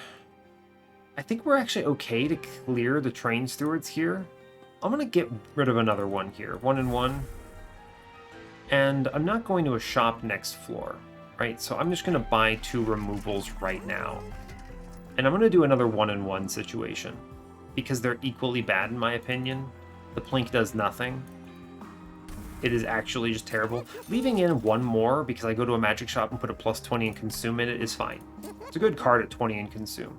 [SPEAKER 1] I think we're actually okay to clear the Train Stewards here. I'm going to get rid of another one here. 1 and 1. And I'm not going to a shop next floor, right? So I'm just going to buy 2 removals right now. And I'm going to do another 1 and 1 situation because they're equally bad in my opinion. The Plink does nothing. It is actually just terrible. Leaving in 1 more because I go to a magic shop and put a plus 20 and consume in it is fine. It's a good card at 20 and consume.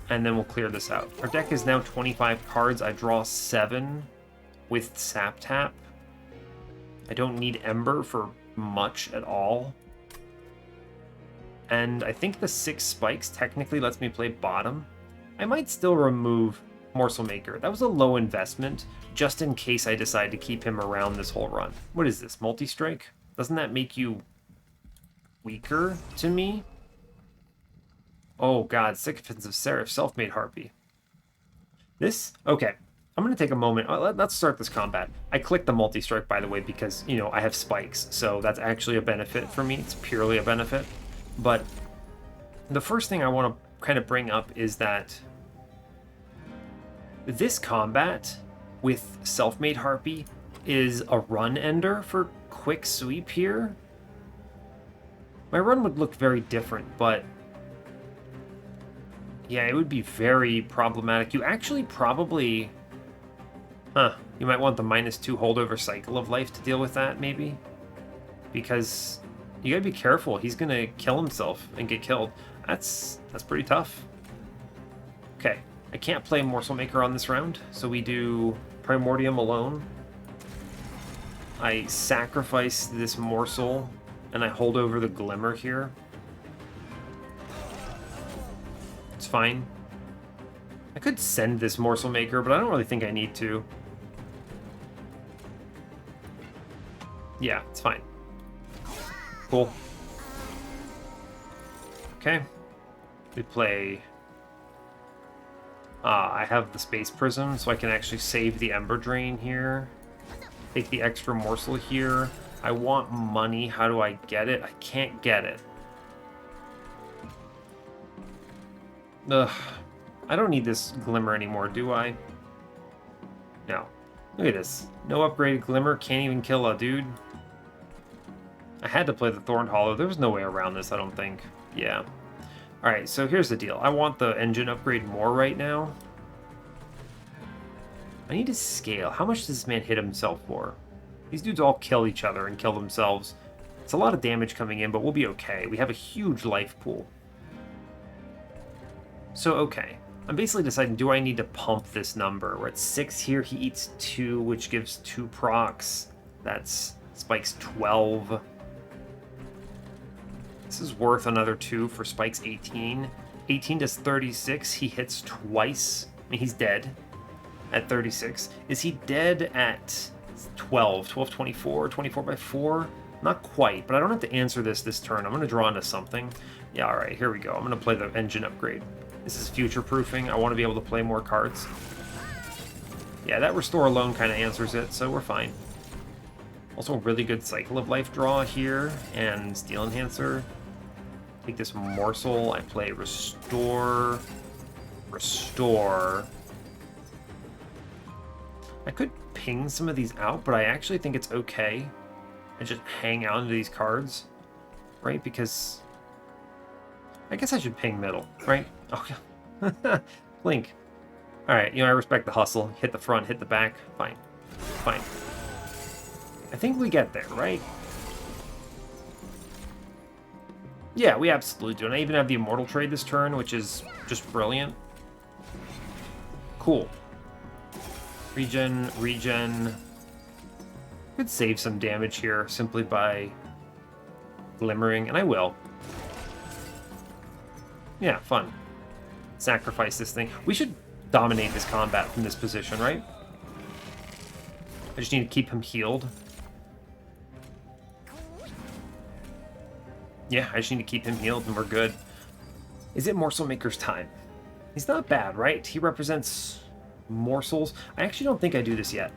[SPEAKER 1] And then we'll clear this out. Our deck is now 25 cards. I draw 7 with Sap Tap. I don't need Ember for much at all. And I think the 6 spikes technically lets me play bottom. I might still remove Morsel Maker. That was a low investment, just in case I decide to keep him around this whole run. What is this, multi-strike? Doesn't that make you weaker to me? Oh god, Sycophants of Seraph, Self-Made Harpy. This? Okay. I'm going to take a moment. Let's start this combat. I clicked the multi-strike, by the way, because, you know, I have spikes, so that's actually a benefit for me. It's purely a benefit. But the first thing I want to kind of bring up is that this combat with Self-Made Harpy is a run ender for quick sweep here. My run would look very different, but yeah, it would be very problematic. You actually probably... you might want the -2 holdover Cycle of Life to deal with that, maybe? Because you gotta be careful. He's gonna kill himself and get killed. That's pretty tough. Okay, I can't play Morsel Maker on this round, so we do Primordium alone. I sacrifice this Morsel, and I hold over the Glimmer here. It's fine. I could send this Morsel Maker, but I don't really think I need to. Yeah, it's fine. Cool. Okay. We play... I have the Space Prism, so I can actually save the Ember Drain here. Take the extra morsel here. I want money. How do I get it? I can't get it. Ugh. I don't need this Glimmer anymore, do I? No. Look at this. No upgraded Glimmer. Can't even kill a dude. I had to play the Thorned Hollow. There was no way around this, I don't think. Yeah. Alright, so here's the deal. I want the engine upgrade more right now. I need to scale. How much does this man hit himself for? These dudes all kill each other and kill themselves. It's a lot of damage coming in, but we'll be okay. We have a huge life pool. So, okay. I'm basically deciding, do I need to pump this number? We're at 6 here. He eats 2, which gives 2 procs. That's Spike's 12. This is worth another 2 for Spike's 18. 18 does 36. He hits twice. I mean, he's dead at 36. Is he dead at 12? 12, 24, 24 by 4? Not quite, but I don't have to answer this turn. I'm going to draw into something. Yeah, all right, here we go. I'm going to play the engine upgrade. This is future-proofing. I want to be able to play more cards. Yeah, that restore alone kind of answers it, so we're fine. Also, a really good Cycle of Life draw here, and Steel Enhancer. Take this morsel. I play restore, restore. I could ping some of these out, but I actually think it's okay. And just hang out into these cards, right? Because I guess I should ping middle, right? Oh, Blink. All right, I respect the hustle. Hit the front, hit the back. Fine, fine. I think we get there, right? Yeah, we absolutely do. And I even have the Immortal trade this turn, which is just brilliant. Cool. Regen, regen. Could save some damage here simply by glimmering, and I will. Yeah, fun. Sacrifice this thing. We should dominate this combat from this position, right? I just need to keep him healed. Yeah, I just need to keep him healed and we're good. Is it Morsel Maker's time? He's not bad, right? He represents morsels. I actually don't think I do this yet.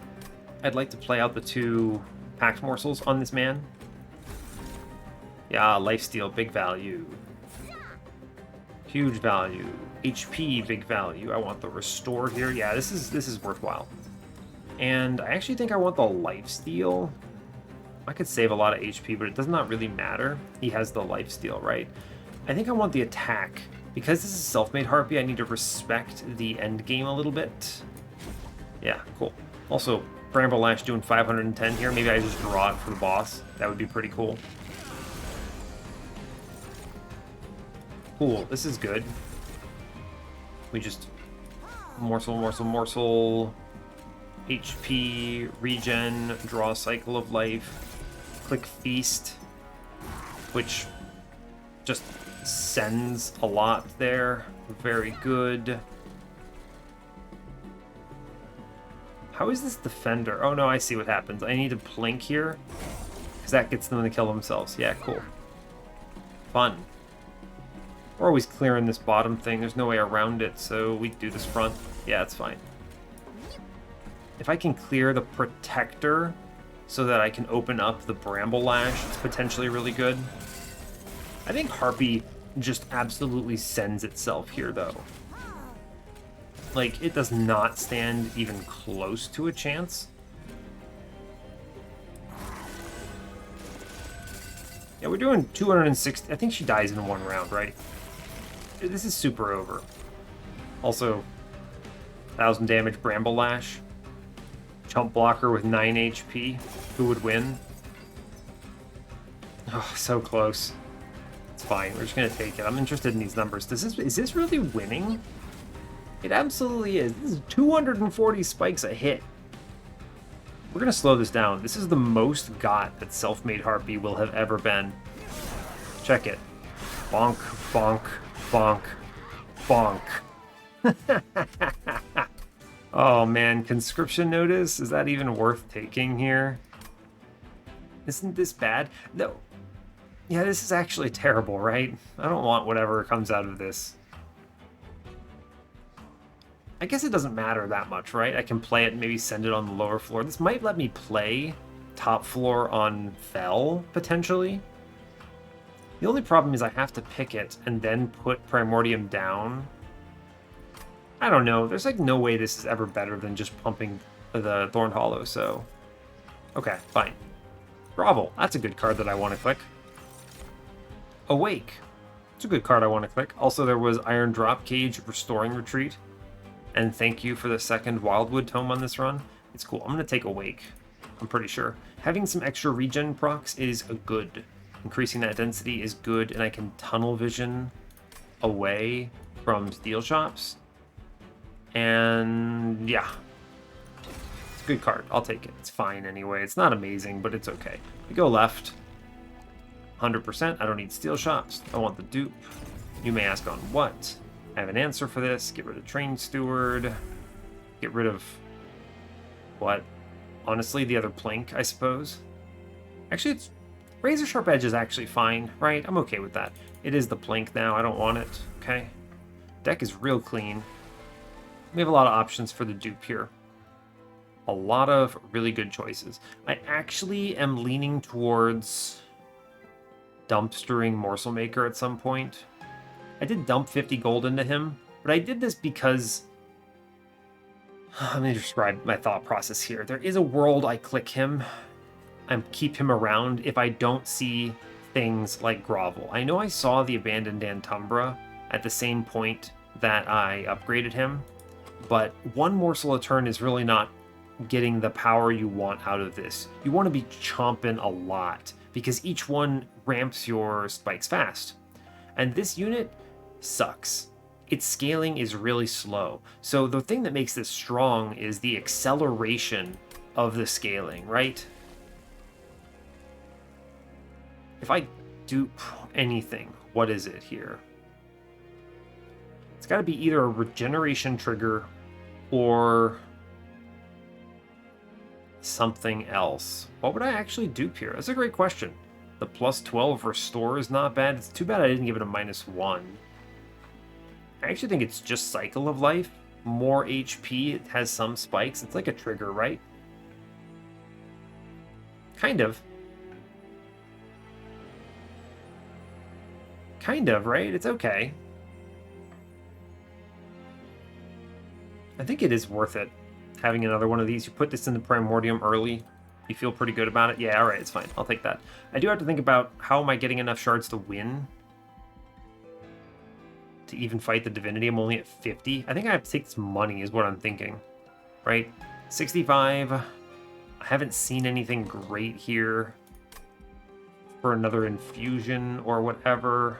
[SPEAKER 1] I'd like to play out the 2 packed morsels on this man. Yeah, lifesteal, big value. Huge value. HP, big value. I want the restore here. Yeah, this is worthwhile. And I actually think I want the lifesteal. I could save a lot of HP, but it does not really matter. He has the lifesteal, right? I think I want the attack. Because this is self-made Harpy, I need to respect the end game a little bit. Yeah, cool. Also, Bramble Lash doing 510 here. Maybe I just draw it for the boss. That would be pretty cool. Cool, this is good. We just morsel, morsel, morsel. HP, regen, draw Cycle of Life. Click Feast, which just sends a lot there. Very good. How is this Defender? Oh no, I see what happens. I need to Plink here, because that gets them to kill themselves. Yeah, cool. Fun. We're always clearing this bottom thing. There's no way around it, so we do this front. Yeah, it's fine. If I can clear the Protector so that I can open up the Bramble Lash, it's potentially really good. I think Harpy just absolutely sends itself here, though. Like, it does not stand even close to a chance. Yeah, we're doing 260. I think she dies in 1 round, right? This is super over. Also, 1,000 damage Bramble Lash. Chump blocker with 9 HP. Who would win? Oh, so close. It's fine. We're just gonna take it. I'm interested in these numbers. Is this really winning? It absolutely is. This is 240 spikes a hit. We're gonna slow this down. This is the most got that Self-Made Harpy will have ever been. Check it. Bonk, bonk, bonk, bonk. Oh man, conscription notice? Is that even worth taking here? Isn't this bad? No. Yeah, this is actually terrible, right? I don't want whatever comes out of this. I guess it doesn't matter that much, right? I can play it and maybe send it on the lower floor. This might let me play top floor on Fel, potentially. The only problem is I have to pick it and then put Primordium down. I don't know. There's like no way this is ever better than just pumping the Thorn Hollow, so... Okay, fine. Grovel. That's a good card that I want to click. Awake. It's a good card I want to click. Also, there was Iron Drop Cage, Restoring Retreat. And thank you for the second Wildwood Tome on this run. It's cool. I'm going to take Awake. I'm pretty sure. Having some extra regen procs is good. Increasing that density is good, and I can tunnel vision away from steel shops. And yeah, it's a good card. I'll take it. It's fine anyway. It's not amazing, but it's okay. We go left. 100%. I don't need steel shops. I want the dupe. You may ask on what? I have an answer for this. Get rid of Train Steward. Get rid of what? Honestly, the other Plink, I suppose. Actually, it's Razor Sharp Edge is actually fine, right? I'm okay with that. It is the Plink now. I don't want it. Okay. Deck is real clean. We have a lot of options for the dupe here. A lot of really good choices. I actually am leaning towards dumpstering Morsel Maker at some point. I did dump 50 gold into him, but I did this because... Let me describe my thought process here. There is a world I click him and keep him around if I don't see things like Grovel. I know I saw the Abandoned Umbra at the same point that I upgraded him, but one morsel a turn is really not getting the power you want out of this. You want to be chomping a lot because each one ramps your spikes fast. And this unit sucks. Its scaling is really slow. So the thing that makes this strong is the acceleration of the scaling, right? If I dupe anything, what is it here? It's got to be either a regeneration trigger or something else. What would I actually dupe here? That's a great question. The plus 12 restore is not bad. It's too bad I didn't give it a -1. I actually think it's just Cycle of Life. More HP, it has some spikes. It's like a trigger, right? Kind of. Kind of, right? It's okay. I think it is worth it, having another one of these. You put this in the Primordium early. You feel pretty good about it. Yeah, alright, it's fine. I'll take that. I do have to think about how am I getting enough shards to win? To even fight the Divinity. I'm only at 50. I think I have to take some money is what I'm thinking. Right? 65. I haven't seen anything great here for another infusion or whatever.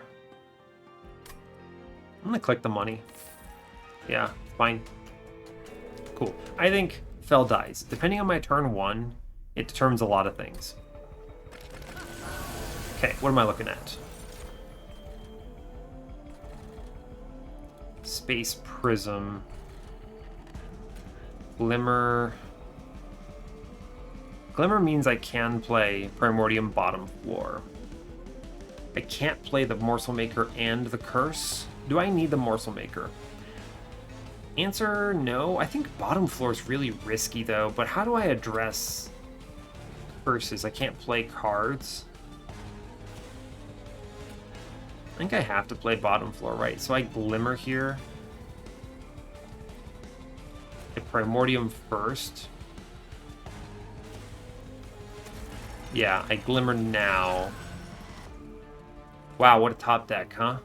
[SPEAKER 1] I'm gonna click the money. Yeah, fine. Cool. I think Fell dies. Depending on my turn 1, it determines a lot of things. Okay, what am I looking at? Space Prism. Glimmer. Glimmer means I can play Primordium bottom floor. I can't play the Morsel Maker and the Curse. Do I need the Morsel Maker? Answer, no. I think bottom floor is really risky though, but how do I address curses? I can't play cards. I think I have to play bottom floor, right? So I Glimmer here. I Primordium first. Yeah, I Glimmer now. Wow, what a top deck, huh?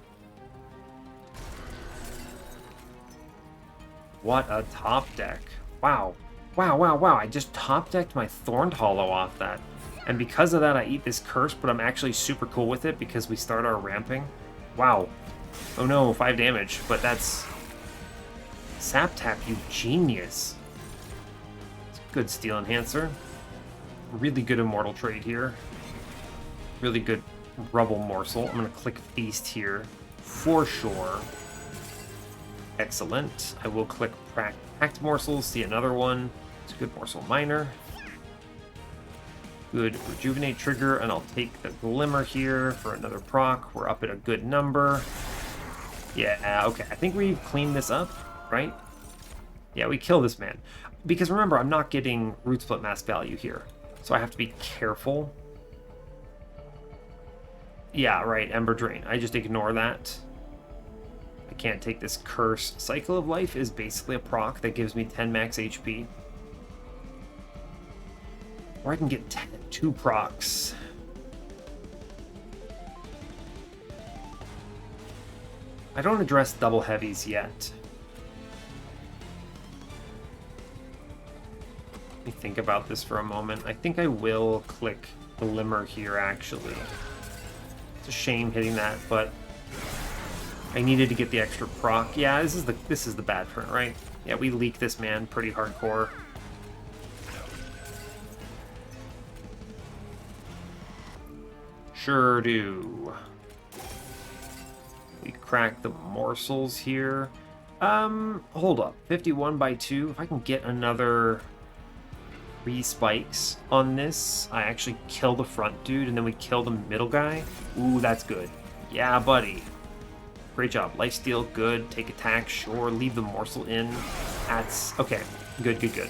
[SPEAKER 1] What a top deck. Wow. Wow, wow, wow. I just top decked my Thorned Hollow off that. And because of that, I eat this curse, but I'm actually super cool with it because we start our ramping. Wow. Oh no, 5 damage, but that's... Sap Tap, you genius. It's a good Steel Enhancer. Really good Immortal trade here. Really good Rubble Morsel. I'm going to click Feast here for sure. Excellent. I will click Packed Morsels, see another one. It's a good Morsel Miner. Good Rejuvenate trigger, and I'll take the Glimmer here for another proc. We're up at a good number. Yeah, okay. I think we've cleaned this up, right? Yeah, we kill this man. Because remember, I'm not getting Root Split Mass value here. So I have to be careful. Yeah, right, Ember Drain. I just ignore that. I can't take this curse. Cycle of Life is basically a proc that gives me 10 max HP. Or I can get 2 procs. I don't address double heavies yet. Let me think about this for a moment. I think I will click Glimmer here, actually. It's a shame hitting that, but I needed to get the extra proc. Yeah, this is the bad turn, right? Yeah, we leak this man pretty hardcore. Sure do. We crack the morsels here. Hold up. 51 by 2. If I can get another 3 spikes on this, I actually kill the front dude, and then we kill the middle guy. Ooh, that's good. Yeah, buddy. Great job. Lifesteal, good. Take attack, sure. Leave the morsel in. That's... okay. Good, good, good.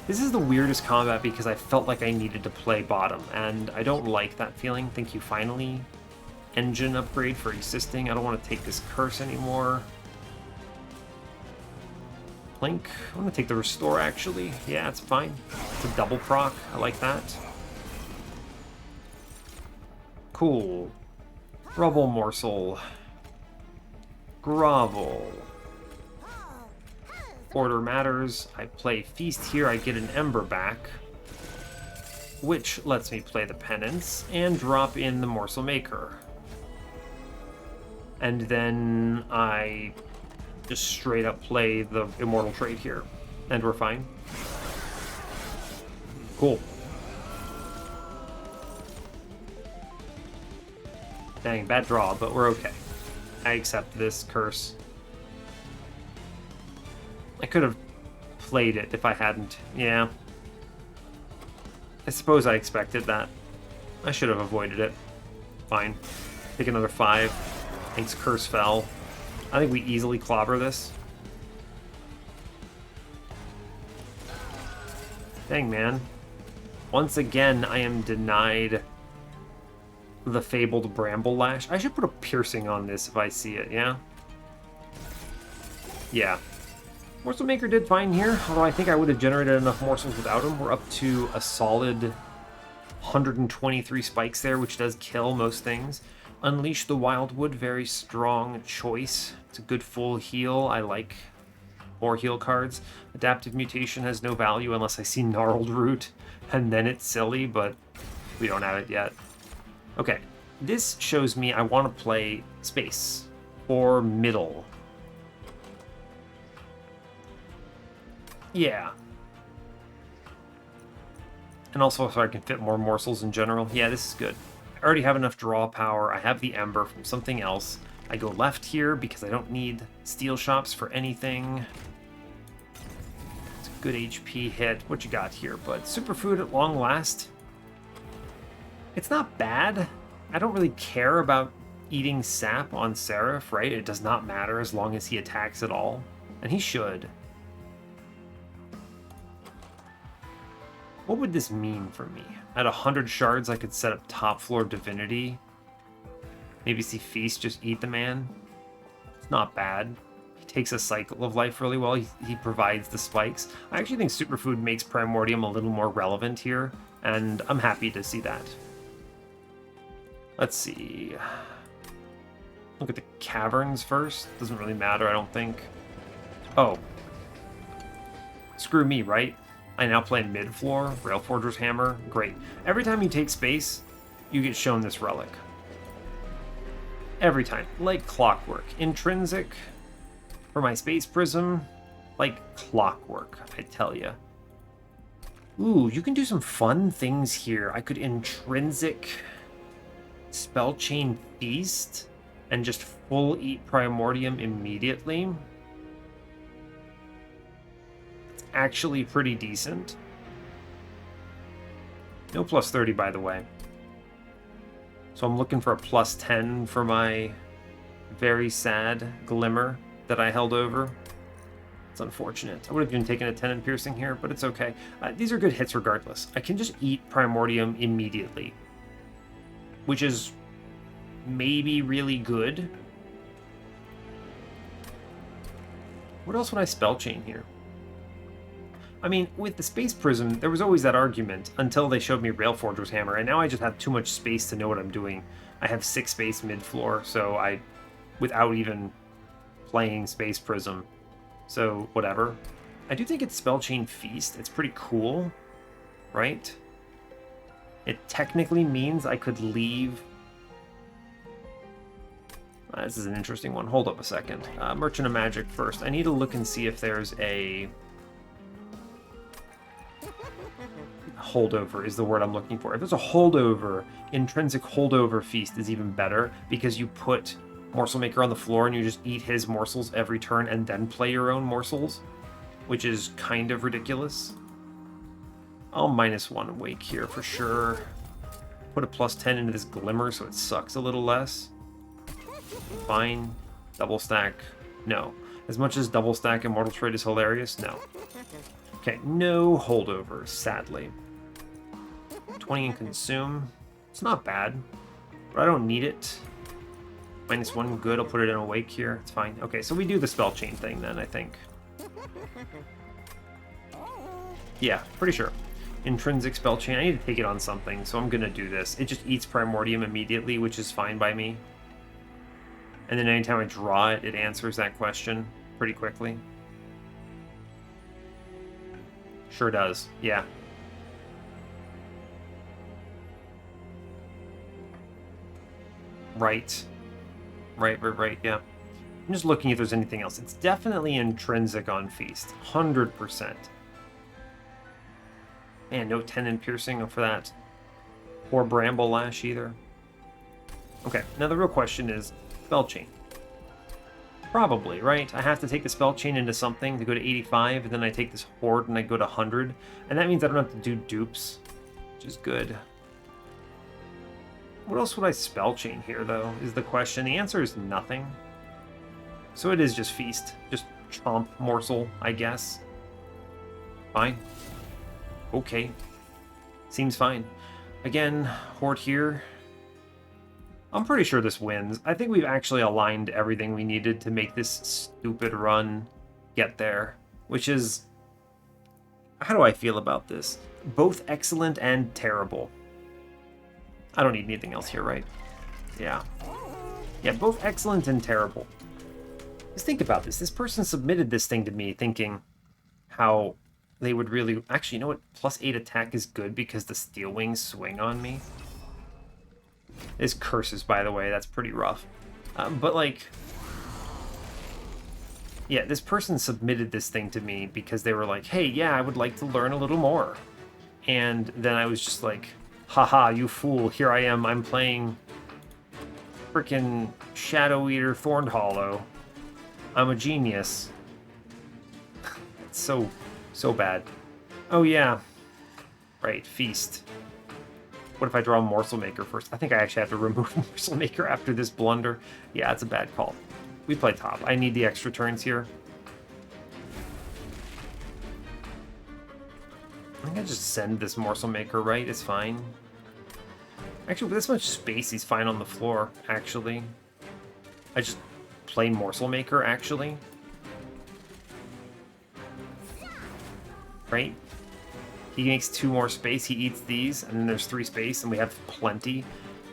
[SPEAKER 1] This is the weirdest combat because I felt like I needed to play bottom, and I don't like that feeling. Thank you, finally. Engine upgrade for existing. I don't want to take this curse anymore. Blink. I'm going to take the restore, actually. Yeah, it's fine. It's a double proc. I like that. Cool. Rubble morsel. Grovel. Order matters. I play Feast here. I get an Ember back, which lets me play the Penance and drop in the Morsel Maker. And then I just straight up play the Immortal Trait here, and we're fine. Cool. Dang, bad draw, but we're okay. I accept this curse. I could have played it if I hadn't. Yeah. I suppose I expected that. I should have avoided it. Fine. Take another 5. Thanks, curse fell. I think we easily clobber this. Dang, man. Once again, I am denied the fabled Bramble Lash. I should put a piercing on this if I see it, yeah? Yeah. Morsel Maker did fine here, although I think I would have generated enough morsels without him. We're up to a solid 123 spikes there, which does kill most things. Unleash the Wildwood, very strong choice. It's a good full heal. I like more heal cards. Adaptive Mutation has no value unless I see Gnarled Root, and then it's silly, but we don't have it yet. Okay, this shows me I want to play Space or Middle. Yeah. And also so I can fit more morsels in general. Yeah, this is good. I already have enough draw power. I have the Ember from something else. I go left here because I don't need steel shops for anything. It's a good HP hit. What you got here, bud? Superfood at long last. It's not bad. I don't really care about eating sap on Seraph, right? It does not matter as long as he attacks at all. And he should. What would this mean for me? At 100 shards, I could set up top floor Divinity. Maybe see Feast just eat the man. It's not bad. He takes a cycle of life really well. He provides the spikes. I actually think Superfood makes Primordium a little more relevant here, and I'm happy to see that. Let's see. Look at the caverns first. Doesn't really matter, I don't think. Oh. Screw me, right? I now play mid-floor, Railforger's Hammer. Great. Every time you take space, you get shown this relic. Every time. Like clockwork. Intrinsic for my Space Prism. Like clockwork, I tell ya. Ooh, you can do some fun things here. I could Intrinsic Spellchain Feast and just full eat Primordium immediately. Actually pretty decent. No plus 30, by the way. So I'm looking for a plus 10 for my very sad Glimmer that I held over. It's unfortunate. I would have even taken a 10 in piercing here, but it's okay. These are good hits regardless. I can just eat Primordium immediately, which is maybe really good. What else would I spell chain here? I mean, with the Space Prism, there was always that argument until they showed me Railforger's Hammer, and now I just have too much space to know what I'm doing. I have 6 space mid-floor, so without even playing Space Prism, so whatever. I do think it's Spellchain Feast. It's pretty cool. right? It technically means I could leave... this is an interesting one. Hold up a second. Merchant of Magic first. I need to look and see if there's a... holdover is the word I'm looking for. If there's a holdover, intrinsic holdover feast is even better because you put Morsel Maker on the floor and you just eat his morsels every turn and then play your own morsels, which is kind of ridiculous. I'll -1 Wake here for sure. Put a +10 into this Glimmer so it sucks a little less. Fine. Double stack. No. As much as double stack Immortal Trade is hilarious, no. Okay, no holdovers, sadly. 20 in consume. It's not bad, but I don't need it. -1, good. I'll put it in Awake here. It's fine. Okay, so we do the spell chain thing then, I think. Yeah, pretty sure. Intrinsic spell chain. I need to take it on something, so I'm gonna do this. It just eats Primordium immediately, which is fine by me. And then anytime I draw it, it answers that question pretty quickly. Sure does, yeah. Right, yeah. I'm just looking if there's anything else. It's definitely intrinsic on Feast, 100%. Man, no Tendon Piercing for that. Or Bramble Lash either. Okay, now the real question is Spell Chain. Probably, right? I have to take the Spell Chain into something to go to 85, and then I take this Horde and I go to 100. And that means I don't have to do dupes, which is good. What else would I Spell Chain here, though, is the question. The answer is nothing. So it is just Feast. Just Chomp Morsel, I guess. Fine. Okay. Seems fine. Again, Horde here. I'm pretty sure this wins. I think we've actually aligned everything we needed to make this stupid run get there. Which is... How do I feel about this? Both excellent and terrible. I don't need anything else here, right? Yeah. Yeah, both excellent and terrible. Just think about this. This person submitted this thing to me thinking how they would really... Actually, you know what? +8 attack is good because the Steel Wings swing on me. This curses, by the way. That's pretty rough. But, like... Yeah, this person submitted this thing to me because they were like, hey, yeah, I would like to learn a little more. And then I was just like... Haha, you fool, here I am, I'm playing frickin' Shadoweater+Thorned Hollow. I'm a genius. It's so bad. Oh yeah. Right, Feast. What if I draw Morsel Maker first? I think I actually have to remove Morsel Maker after this blunder. Yeah, it's a bad call. We play top. I need the extra turns here. I think I just send this Morsel Maker, right? It's fine. Actually, with this much space, he's fine on the floor, actually. I just play Morsel Maker, actually. Right? He makes 2 more space, he eats these, and then there's 3 space, and we have plenty.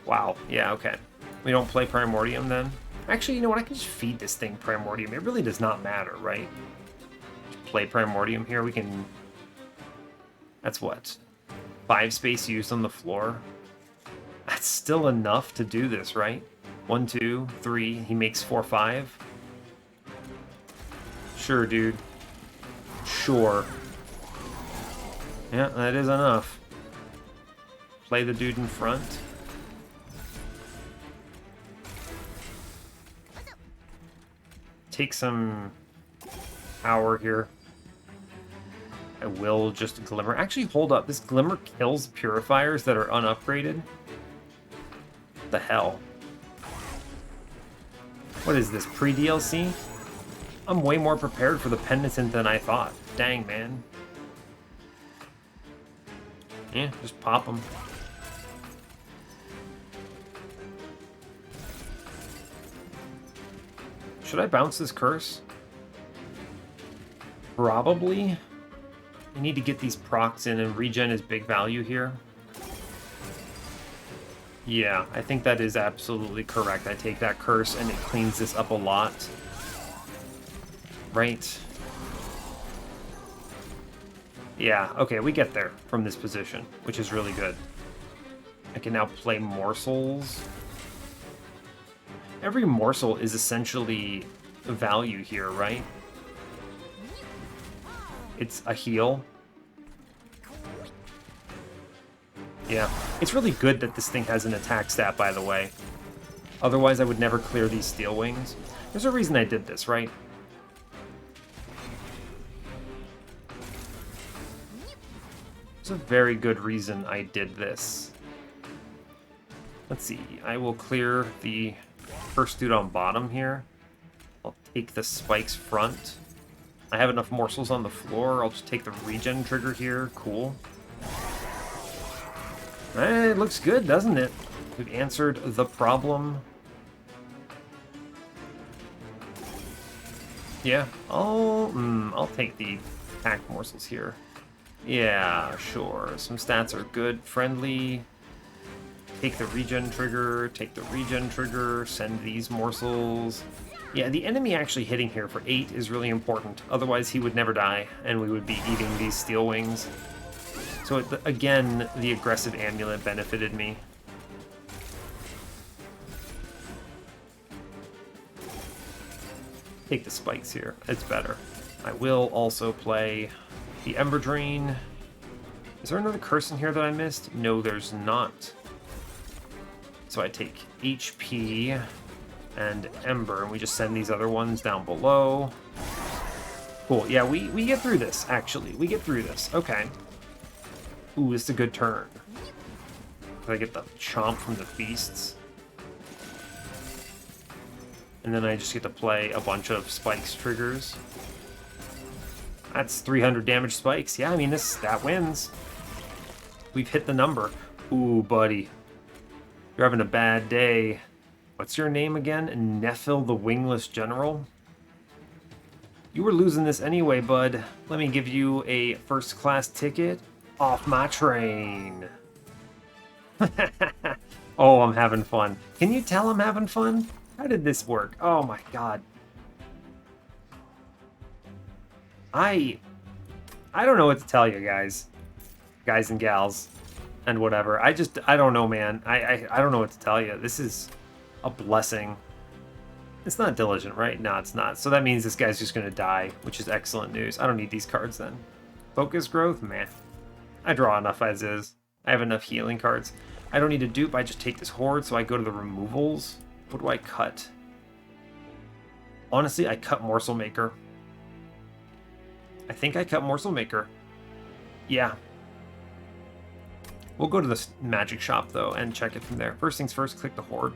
[SPEAKER 1] Wow, yeah, okay. We don't play Primordium, then? Actually, you know what? I can just feed this thing Primordium. It really does not matter, right? Just play Primordium here. We can... That's what? 5 space used on the floor? That's still enough to do this, right? 1, 2, 3. He makes 4, 5. Sure, dude. Sure. Yeah, that is enough. Play the dude in front. Take some power here. I will just Glimmer. Actually, hold up. This Glimmer kills purifiers that are unupgraded. What the hell? What is this, pre-DLC? I'm way more prepared for the Penitent than I thought. Dang, man. Yeah, just pop them. Should I bounce this curse? Probably. I need to get these procs in, and regen is big value here. Yeah, I think that is absolutely correct. I take that curse, and it cleans this up a lot. Right. Yeah, okay, we get there from this position, which is really good. I can now play morsels. Every morsel is essentially value here, right? It's a heal. Yeah, it's really good that this thing has an attack stat, by the way. Otherwise, I would never clear these steel wings. There's a reason I did this, right? There's a very good reason I did this. Let's see, I will clear the first dude on bottom here. I'll take the spikes front. I have enough morsels on the floor. I'll just take the regen trigger here. Cool. It looks good, doesn't it? We've answered the problem. Yeah, I'll take the attack morsels here. Yeah, sure. Some stats are good. Friendly. Take the regen trigger, send these morsels. Yeah, the enemy actually hitting here for 8 is really important. Otherwise, he would never die, and we would be eating these steel wings. So, again, the aggressive amulet benefited me. Take the spikes here. It's better. I will also play the Ember Drain. Is there another curse in here that I missed? No, there's not. So I take HP and Ember, and we just send these other ones down below. Cool. Yeah, we get through this, actually. We get through this. Okay. Ooh, this is a good turn. I get the chomp from the beasts. And then I just get to play a bunch of spikes triggers. That's 300 damage spikes. Yeah, I mean, that wins. We've hit the number. Ooh, buddy. You're having a bad day. What's your name again? Nephil the Wingless General? You were losing this anyway, bud. Let me give you a first-class ticket off my train. Oh, I'm having fun. Can you tell I'm having fun? How did this work? Oh my god. I don't know what to tell you, guys. Guys and gals. And whatever. I don't know, man. I don't know what to tell you. This is a blessing. It's not diligent, right? No, it's not. So that means this guy's just going to die, which is excellent news. I don't need these cards then. Focus growth? Meh. I draw enough as is. I have enough healing cards. I don't need a dupe. I just take this horde, so I go to the removals. What do I cut? Honestly, I cut Morsel Maker. I think I cut Morsel Maker. Yeah. We'll go to the magic shop, though, and check it from there. First things first, click the Horde.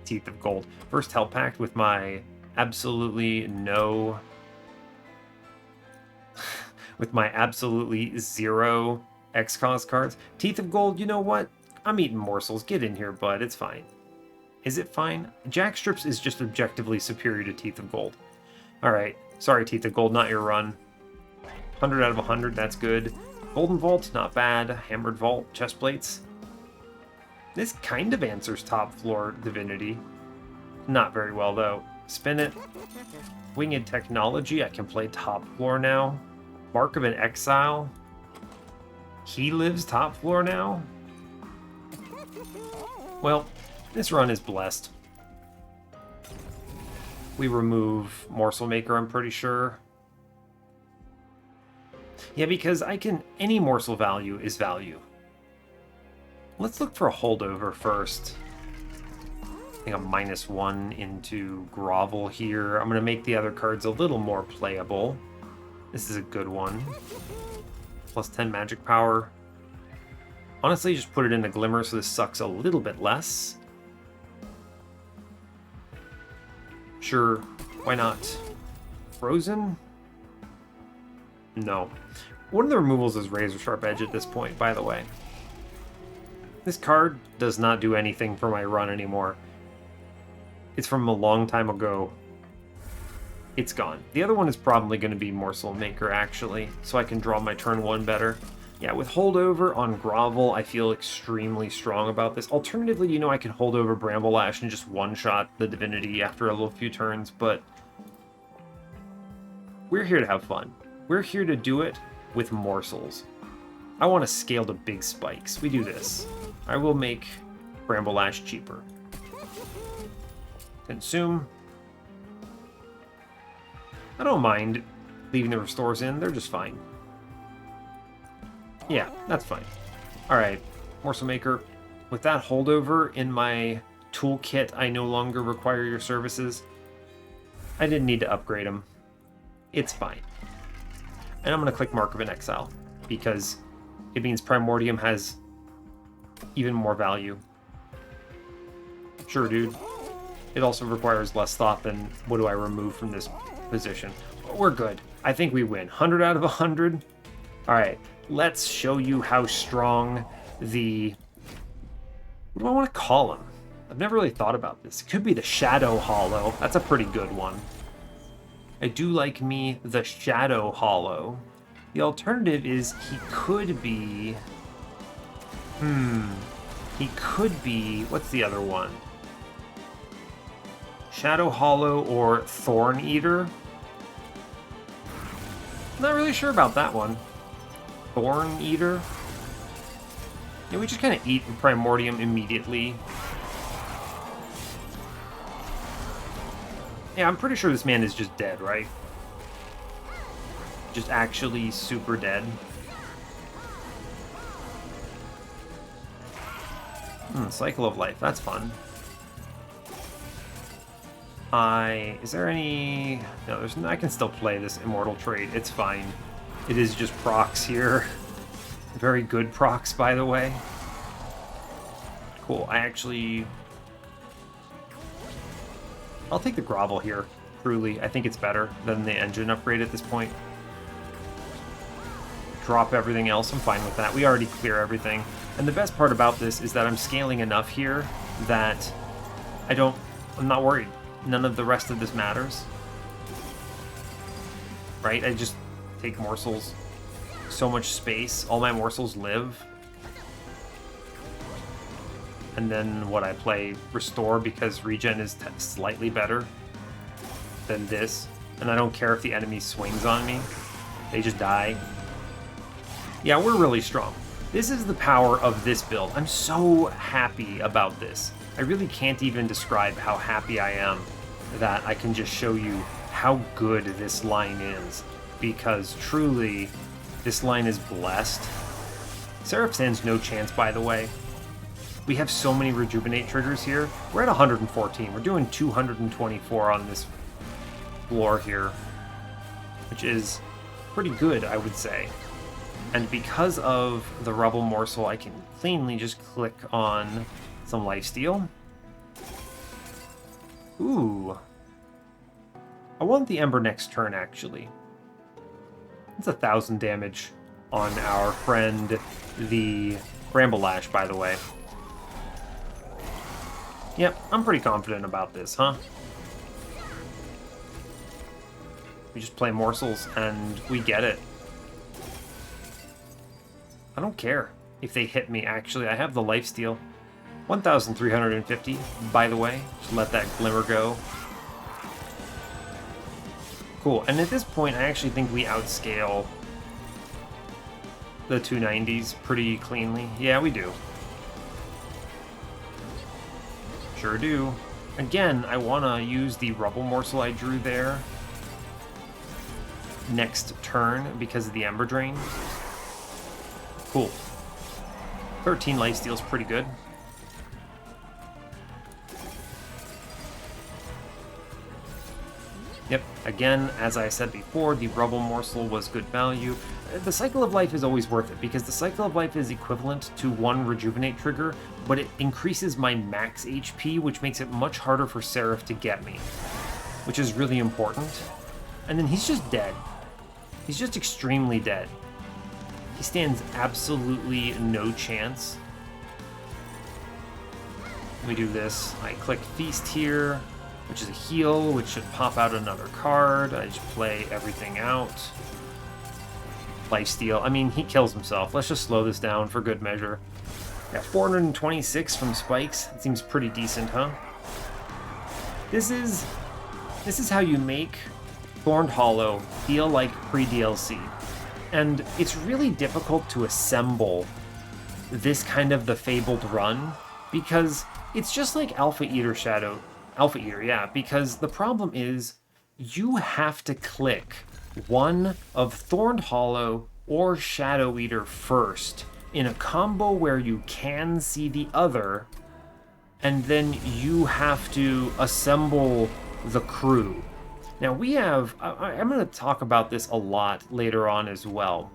[SPEAKER 1] Teeth of Gold. First Hell Pact with my absolutely no... with my absolutely zero X-Cause cards. Teeth of Gold, you know what? I'm eating morsels. Get in here, bud. It's fine. Is it fine? Jackstrips is just objectively superior to Teeth of Gold. Alright. Sorry, Teeth of Gold, not your run. 100 out of 100, that's good. Golden Vault, not bad. Hammered Vault, chest plates. This kind of answers top floor Divinity. Not very well, though. Spin it. Winged Technology, I can play top floor now. Mark of an Exile. He lives top floor now. Well, this run is blessed. We remove Morsel Maker, I'm pretty sure. Yeah, because any morsel value is value. Let's look for a holdover first. I think I'm -1 into Grovel here. I'm going to make the other cards a little more playable. This is a good one. Plus 10 magic power. Honestly, just put it in a Glimmer so this sucks a little bit less. Sure, why not? Frozen? No. One of the removals is Razor Sharp Edge at this point, by the way. This card does not do anything for my run anymore. It's from a long time ago. It's gone. The other one is probably going to be Morsel Maker, actually, so I can draw my turn 1 better. Yeah, with holdover on Grovel, I feel extremely strong about this. Alternatively, you know, I could hold over Bramble Lash and just one-shot the Divinity after a little few turns, but we're here to have fun. we're here to do it with morsels. I want to scale to big spikes. We do this. I will make Bramble Ash cheaper. Consume. I don't mind leaving the restores in. They're just fine. Yeah, that's fine. Alright, Morsel Maker. With that holdover in my toolkit, I no longer require your services. I didn't need to upgrade them. It's fine. And I'm going to click Mark of an Exile, because it means Primordium has even more value. Sure, dude. It also requires less thought than what do I remove from this position. But we're good. I think we win. 100 out of 100. Alright, let's show you how strong the... What do I want to call him? I've never really thought about this. It could be the Shadow Hollow. That's a pretty good one. I do like me the Shadow Hollow. The alternative is he could be... He could be... What's the other one? Shadow Hollow or Thorn Eater? Not really sure about that one. Thorn Eater? Yeah, we just kind of eat Primordium immediately. Yeah, I'm pretty sure this man is just dead, right? Just actually super dead. Cycle of Life, that's fun. Is there any... No, I can still play this Immortal trait, it's fine. It is just procs here. Very good procs, by the way. Cool, I'll take the Grovel here, truly. I think it's better than the engine upgrade at this point. Drop everything else, I'm fine with that. We already clear everything. And the best part about this is that I'm scaling enough here that I'm not worried. None of the rest of this matters. Right? I just take morsels. So much space. All my morsels live. And then I play Restore because regen is slightly better than this. And I don't care if the enemy swings on me. They just die. Yeah, we're really strong. This is the power of this build. I'm so happy about this. I really can't even describe how happy I am that I can just show you how good this line is. Because truly, this line is blessed. Seraph stands no chance, by the way. We have so many Rejuvenate triggers here. We're at 114. We're doing 224 on this floor here, which is pretty good, I would say. And because of the Rebel Morsel, I can cleanly just click on some Lifesteal. Ooh. I want the Ember next turn, actually. It's 1,000 damage on our friend, the Bramble Lash, by the way. Yep, I'm pretty confident about this, huh? We just play morsels and we get it. I don't care if they hit me, actually. I have the lifesteal. 1,350, by the way. Just let that glimmer go. Cool, and at this point, I actually think we outscale the 290s pretty cleanly. Yeah, we do. Sure do. Again, I want to use the Rubble Morsel I drew there next turn because of the Ember Drain. Cool. 13 lifesteal is pretty good. Yep, again, as I said before, the Rubble Morsel was good value. The Cycle of Life is always worth it, because the Cycle of Life is equivalent to one Rejuvenate trigger, but it increases my max HP, which makes it much harder for Seraph to get me, which is really important. And then he's just dead. He's just extremely dead. He stands absolutely no chance. We do this. I click Feast here, which is a heal, which should pop out another card. I just play everything out. Lifesteal. I mean, he kills himself. Let's just slow this down for good measure. Got 426 from spikes. That seems pretty decent, huh? This is how you make Thorned Hollow feel like pre-DLC. And it's really difficult to assemble this kind of the Fabled run, because it's just like Alpha Eater, yeah, because the problem is you have to click one of Thorned Hollow or Shadoweater first in a combo where you can see the other, and then you have to assemble the crew. Now we have, I'm going to talk about this a lot later on as well,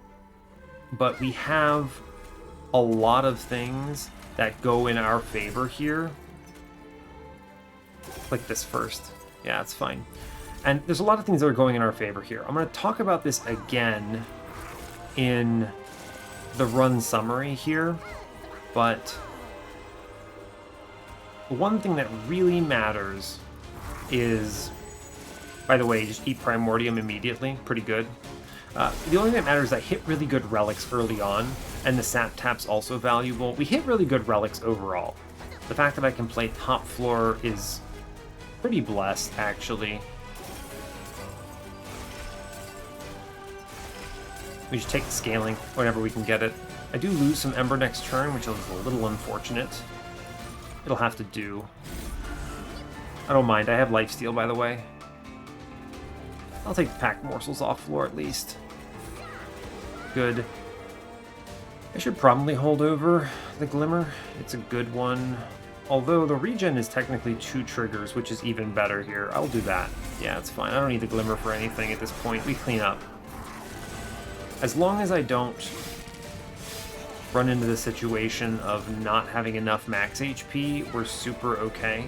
[SPEAKER 1] but we have a lot of things that go in our favor here. Click this first. Yeah, it's fine. And there's a lot of things that are going in our favor here. I'm going to talk about this again in the run summary here, but one thing that really matters is, by the way, just eat Primordium immediately. Pretty good. The only thing that matters is I hit really good relics early on, and the sap tap's also valuable. We hit really good relics overall. The fact that I can play top floor is pretty blessed, actually. We should take the scaling whenever we can get it. I do lose some Ember next turn, which is a little unfortunate. It'll have to do. I don't mind. I have lifesteal, by the way. I'll take the pack morsels off floor at least. Good. I should probably hold over the Glimmer. It's a good one. Although the regen is technically 2 triggers, which is even better here. I'll do that. Yeah, it's fine. I don't need the Glimmer for anything at this point. We clean up. As long as I don't run into the situation of not having enough max HP, we're super okay.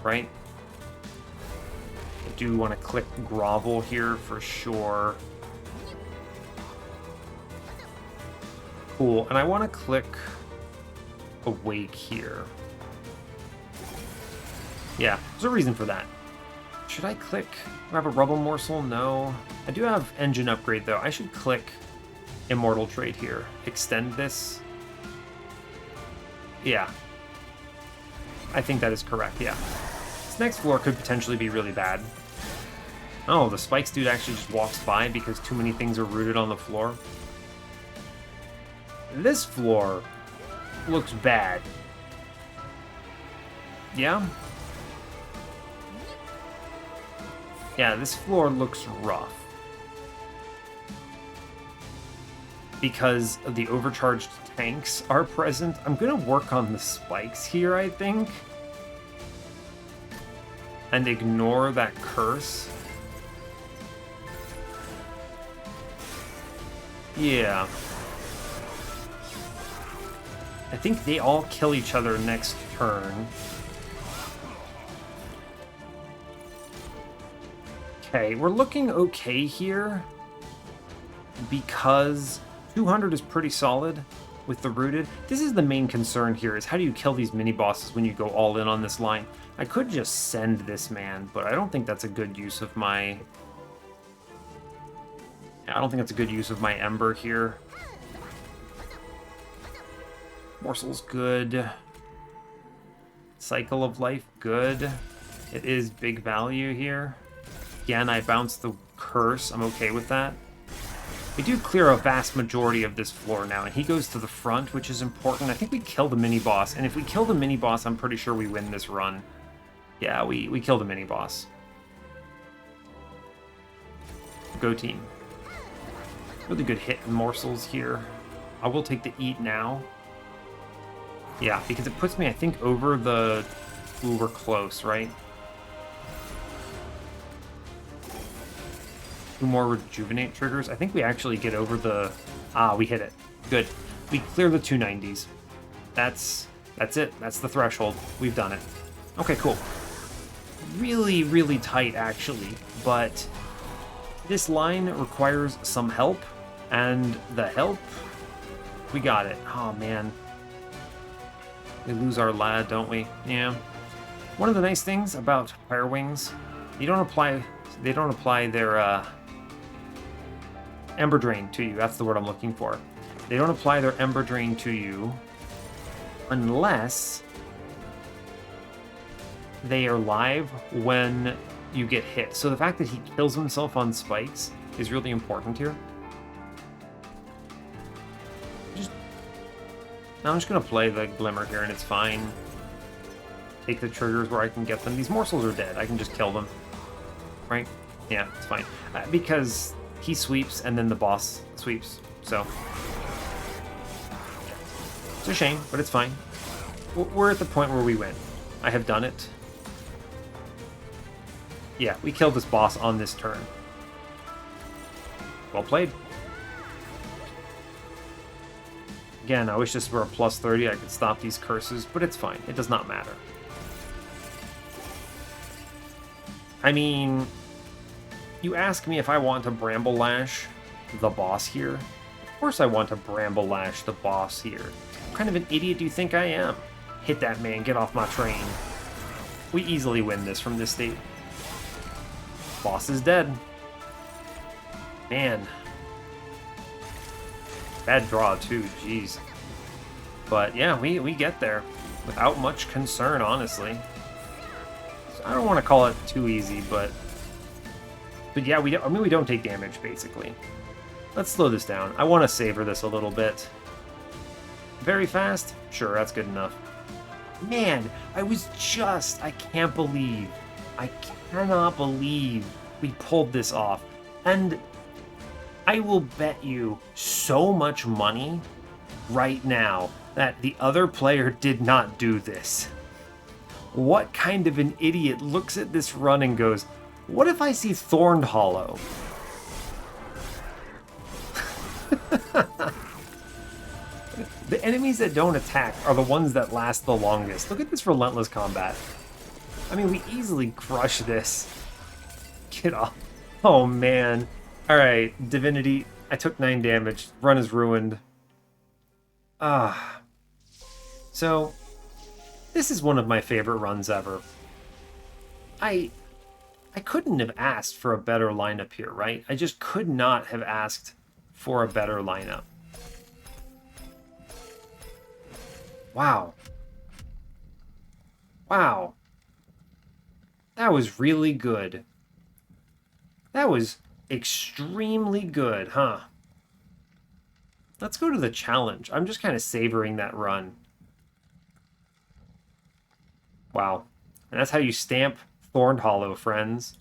[SPEAKER 1] Right? I do want to click Grovel here for sure. Cool, and I want to click Awake here. Yeah, there's a reason for that. Should I click? Do I have a Rubble Morsel? No. I do have Engine Upgrade though. I should click Immortal Trade here. Extend this. Yeah. I think that is correct, yeah. This next floor could potentially be really bad. Oh, the Spikes dude actually just walks by because too many things are rooted on the floor. This floor looks bad. Yeah? Yeah, this floor looks rough. Because the overcharged tanks are present. I'm gonna work on the spikes here, I think. And ignore that curse. Yeah. I think they all kill each other next turn. Okay, we're looking okay here because 200 is pretty solid with the rooted. This is the main concern here, is how do you kill these mini-bosses when you go all in on this line? I could just send this man, but I don't think that's a good use of my... I don't think that's a good use of my Ember here. Morsel's good. Cycle of Life, good. It is big value here. Again, I bounced the curse. I'm okay with that. We do clear a vast majority of this floor now, and he goes to the front, which is important. I think we kill the mini-boss, and if we kill the mini-boss, I'm pretty sure we win this run. Yeah, we kill the mini-boss. Go team. Really good hit in morsels here. I will take the eat now. Yeah, because it puts me, I think, over the... Ooh, we're close, right? 2 more rejuvenate triggers. I think we actually get over the... Ah, we hit it. Good. We clear the 290s. That's it. That's the threshold. We've done it. Okay, cool. Really, really tight, actually. But this line requires some help. And the help, we got it. Oh, man. We lose our lad, don't we? Yeah. One of the nice things about Fire Wings, they don't apply their Ember Drain to you. That's the word I'm looking for. They don't apply their Ember Drain to you unless they are live when you get hit. So the fact that he kills himself on spikes is really important here. I'm just going to play the Glimmer here, and it's fine. Take the triggers where I can get them. These morsels are dead. I can just kill them. Right? Yeah, it's fine. Because he sweeps, and then the boss sweeps. So, it's a shame, but it's fine. We're at the point where we win. I have done it. Yeah, we killed this boss on this turn. Well played. Again, I wish this were a plus 30. I could stop these curses, but it's fine. It does not matter. I mean, you ask me if I want to Bramble Lash the boss here. Of course I want to Bramble Lash the boss here. What kind of an idiot do you think I am? Hit that man, get off my train. We easily win this from this state. Boss is dead. Man. Bad draw, too. Jeez. But, yeah, we get there. Without much concern, honestly. So I don't want to call it too easy, but yeah, we don't take damage, basically. Let's slow this down. I want to savor this a little bit. Very fast? Sure, that's good enough. Man, I cannot believe we pulled this off. And I will bet you so much money right now that the other player did not do this. What kind of an idiot looks at this run and goes, what if I see Thorned Hollow? The enemies that don't attack are the ones that last the longest. Look at this relentless combat. I mean, we easily crush this. Get off. Oh, man. Alright, Divinity. I took 9 damage. Run is ruined. So, this is one of my favorite runs ever. I couldn't have asked for a better lineup here, right? I just could not have asked for a better lineup. Wow. Wow. That was really good. That was extremely good, huh? Let's go to the challenge. I'm just kind of savoring that run. Wow. And that's how you stamp Thorned Hollow, friends.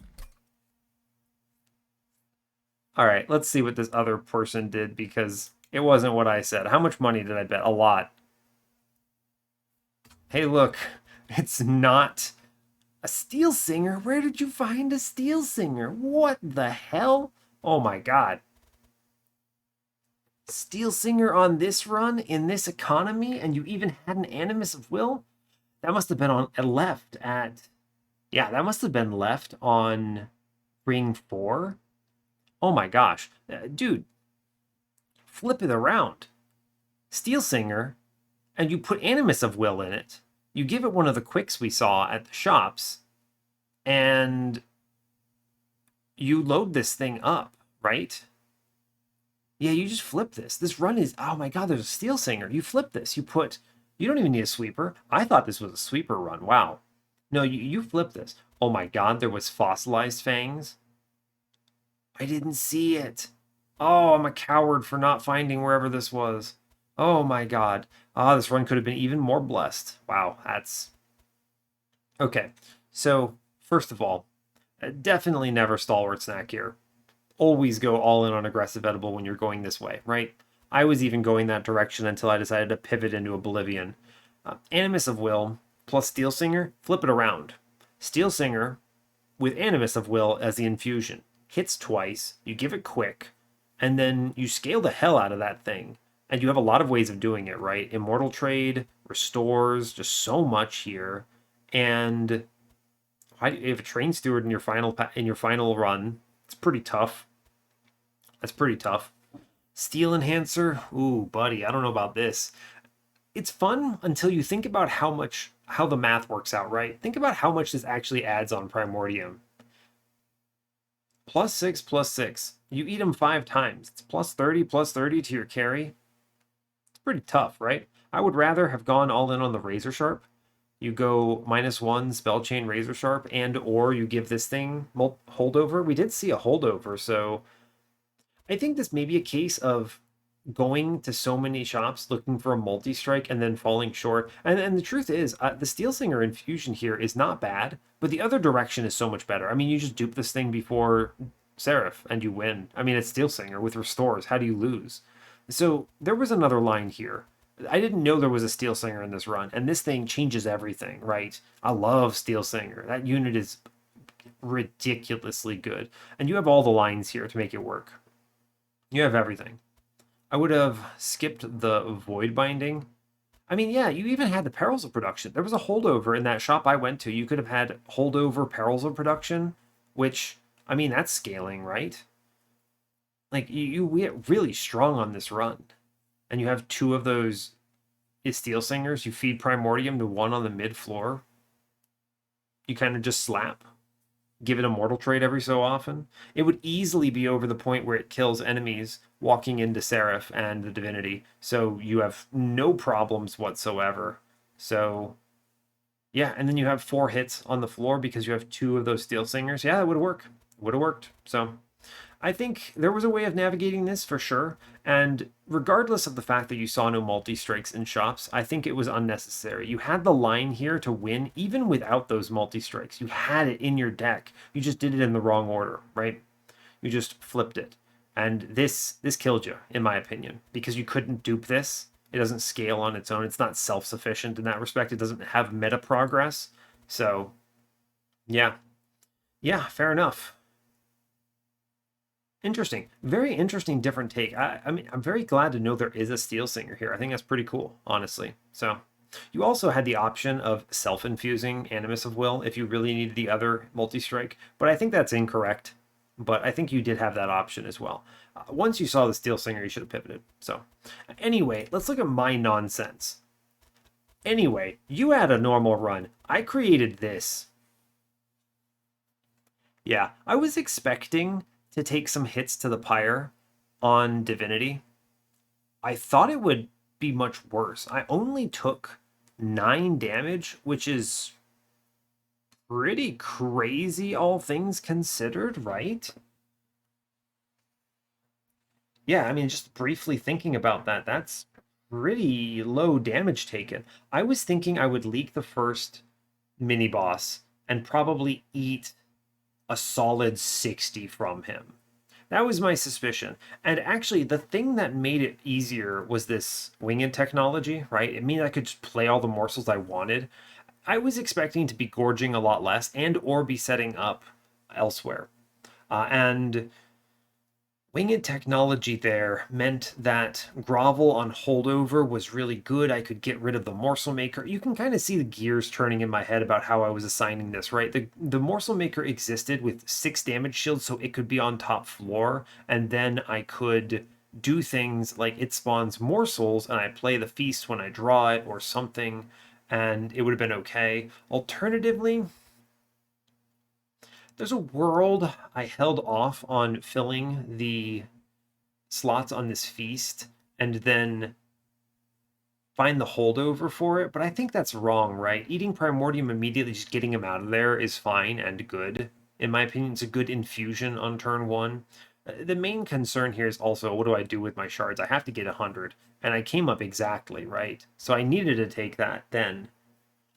[SPEAKER 1] Alright, let's see what this other person did, because it wasn't what I said. How much money did I bet? A lot. Hey, look. It's not a Steel Singer. Where did you find a Steel Singer? What the hell? Oh my god. Steel Singer on this run, in this economy, and you even had an Animus of Will? That must have been on left at... Yeah, that must have been left on ring 4. Oh my gosh. Dude, flip it around. Steel Singer, and you put Animus of Will in it. You give it one of the quicks we saw at the shops, and you load this thing up, right? Yeah, you just flip this. This run is... Oh my god, there's a Steel Singer. You flip this. You don't even need a sweeper. I thought this was a sweeper run. Wow. No, you flip this. Oh my god, there was Fossilized Fangs. I didn't see it. Oh, I'm a coward for not finding wherever this was. Oh my god. This run could have been even more blessed. Wow, that's... Okay, so, first of all, definitely never Stalwart Snack here. Always go all in on Aggressive Edible when you're going this way, right? I was even going that direction until I decided to pivot into Oblivion. Animus of Will plus Steel Singer, flip it around. Steel Singer with Animus of Will as the infusion. Hits twice, you give it quick, and then you scale the hell out of that thing. And you have a lot of ways of doing it, right? Immortal Trade, restores, just so much here. And if you have a Train Steward in your final run, it's pretty tough. That's pretty tough. Steel Enhancer, ooh, buddy, I don't know about this. It's fun until you think about how the math works out, right? Think about how much this actually adds on Primordium. +6, +6. You eat them 5 times. It's +30 to your carry. It's pretty tough, right? I would rather have gone all in on the Razor Sharp. You go -1 spell chain razor sharp, and or you give this thing holdover. We did see a holdover, so I think this may be a case of going to so many shops looking for a multi-strike and then falling short. And the truth is, the Steel Singer infusion here is not bad, but the other direction is so much better. I mean, you just dupe this thing before Seraph and you win. I mean, it's Steel Singer with restores. How do you lose? So there was another line here. I didn't know there was a Steel Singer in this run, and this thing changes everything, right? I love Steel Singer. That unit is ridiculously good. And you have all the lines here to make it work. You have everything. I would have skipped the void binding. I mean, yeah, you even had the perils of production. There was a holdover in that shop I went to. You could have had holdover perils of production, which, I mean, that's scaling, right? Like, you get really strong on this run. And you have two of those Steel Singers. You feed Primordium to one on the mid floor. You kind of just slap. Give it a mortal trade every so often. It would easily be over the point where it kills enemies walking into Seraph and the Divinity. So you have no problems whatsoever. So yeah, and then you have 4 hits on the floor because you have 2 of those Steel Singers. Yeah, that would work. Would have worked. So I think there was a way of navigating this for sure. And regardless of the fact that you saw no multi-strikes in shops, I think it was unnecessary. You had the line here to win even without those multi-strikes. You had it in your deck. You just did it in the wrong order, right? You just flipped it. And this killed you, in my opinion, because you couldn't dupe this. It doesn't scale on its own. It's not self-sufficient in that respect. It doesn't have meta progress. So, yeah. Yeah, fair enough. Interesting. Very interesting, different take. I mean, I'm very glad to know there is a Steel Singer here. I think that's pretty cool, honestly. So, you also had the option of self-infusing Animus of Will if you really needed the other multi-strike, but I think that's incorrect. But I think you did have that option as well. Once you saw the Steel Singer, you should have pivoted. So, anyway, let's look at my nonsense. Anyway, you had a normal run. I created this. Yeah, I was expecting to take some hits to the pyre on Divinity. I thought it would be much worse. I only took 9 damage, which is pretty crazy, all things considered, right? Yeah, I mean, just briefly thinking about that, that's pretty low damage taken. I was thinking I would leak the first mini boss and probably eat a solid 60 from him. That was my suspicion. And actually, the thing that made it easier was this winged technology, right? It means I could just play all the morsels I wanted. I was expecting to be gorging a lot less and or be setting up elsewhere. And winged technology there meant that grovel on holdover was really good. I could get rid of the morsel maker. You can kind of see the gears turning in my head about how I was assigning this, right? The morsel maker existed with 6 damage shields, so it could be on top floor, and then I could do things like it spawns morsels and I play the feast when I draw it or something, and it would have been okay. Alternatively, there's a world I held off on filling the slots on this feast and then find the holdover for it, but I think that's wrong, right? Eating Primordium immediately, just getting him out of there is fine and good. In my opinion, it's a good infusion on turn 1. The main concern here is also, what do I do with my shards? I have to get 100, and I came up exactly, right? So I needed to take that then.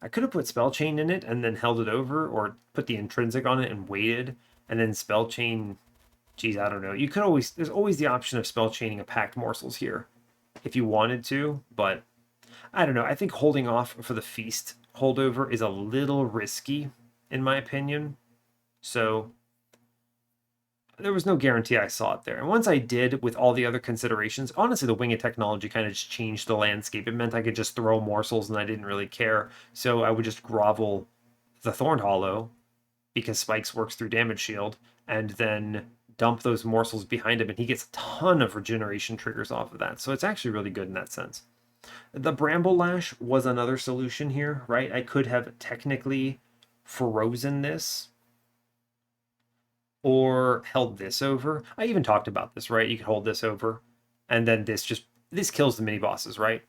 [SPEAKER 1] I could have put Spell Chain in it and then held it over, or put the intrinsic on it and waited, and then Spell Chain. Geez, I don't know. You could always, there's always the option of spell chaining a packed morsels here if you wanted to, but I don't know. I think holding off for the feast holdover is a little risky, in my opinion. So there was no guarantee I saw it there. And once I did, with all the other considerations, honestly, the winged technology kind of just changed the landscape. It meant I could just throw morsels and I didn't really care. So I would just grovel the Thorned Hollow because Spikes works through damage shield, and then dump those morsels behind him, and he gets a ton of regeneration triggers off of that. So it's actually really good in that sense. The Bramble Lash was another solution here, right? I could have technically frozen this or held this over. I even talked about this, right? You could hold this over, and then this kills the mini bosses, right?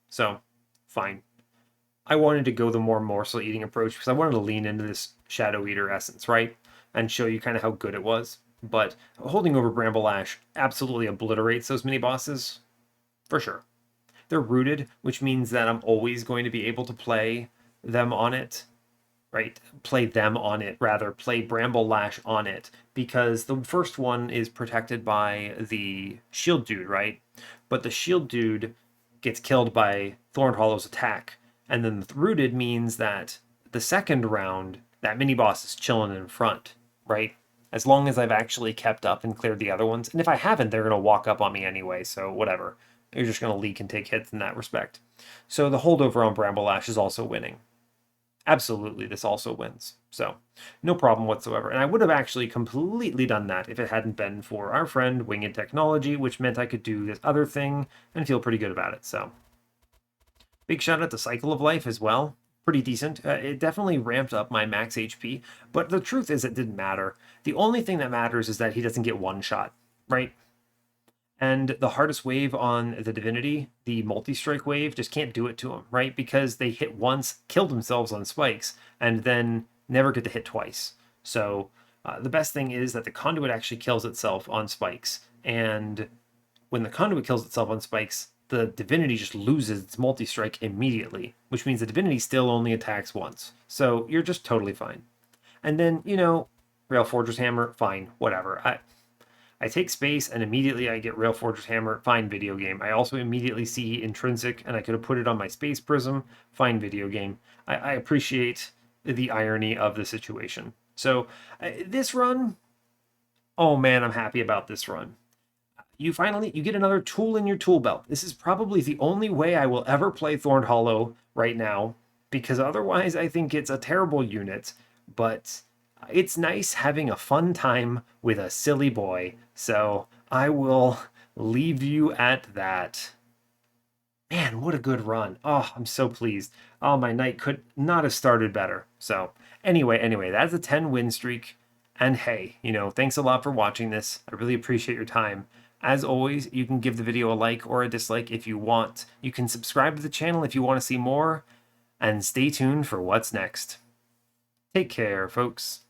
[SPEAKER 1] So, fine. I wanted to go the more morsel eating approach because I wanted to lean into this Shadow Eater essence, right? And show you kind of how good it was. But holding over Bramble Ash absolutely obliterates those mini bosses, for sure. They're rooted, which means that I'm always going to be able to play them on it, right? Play them on it, rather, play Bramble Lash on it, because the first one is protected by the shield dude, right? But the shield dude gets killed by Thorned Hollow's attack. And then the rooted means that the second round, that mini boss is chilling in front, right? As long as I've actually kept up and cleared the other ones. And if I haven't, they're going to walk up on me anyway, so whatever. You're just going to leak and take hits in that respect. So the holdover on Bramble Ash is also winning. Absolutely, this also wins. So, no problem whatsoever. And I would have actually completely done that if it hadn't been for our friend Winged Technology, which meant I could do this other thing and feel pretty good about it. So, big shout out to Cycle of Life as well. Pretty decent. It definitely ramped up my max HP, but the truth is it didn't matter. The only thing that matters is that he doesn't get one shot, right? And the hardest wave on the Divinity, the multi-strike wave, just can't do it to him, right? Because they hit once, killed themselves on spikes, and then never get to hit twice. So the best thing is that the conduit actually kills itself on spikes. And when the conduit kills itself on spikes, the Divinity just loses its multi-strike immediately, which means the Divinity still only attacks once. So you're just totally fine. And then, Rail Forger's Hammer, fine, whatever. I take space and immediately I get Rail Forger's Hammer, fine video game. I also immediately see Intrinsic and I could have put it on my Space Prism, fine video game. I appreciate the irony of the situation. So this run, oh man, I'm happy about this run. You get another tool in your tool belt. This is probably the only way I will ever play Thorned Hollow right now, because otherwise I think it's a terrible unit, but it's nice having a fun time with a silly boy. So I will leave you at that. Man, what a good run. Oh, I'm so pleased. Oh, my night could not have started better. So anyway, that's a 10 win streak. And hey, thanks a lot for watching this. I really appreciate your time. As always, you can give the video a like or a dislike if you want. You can subscribe to the channel if you want to see more. And stay tuned for what's next. Take care, folks.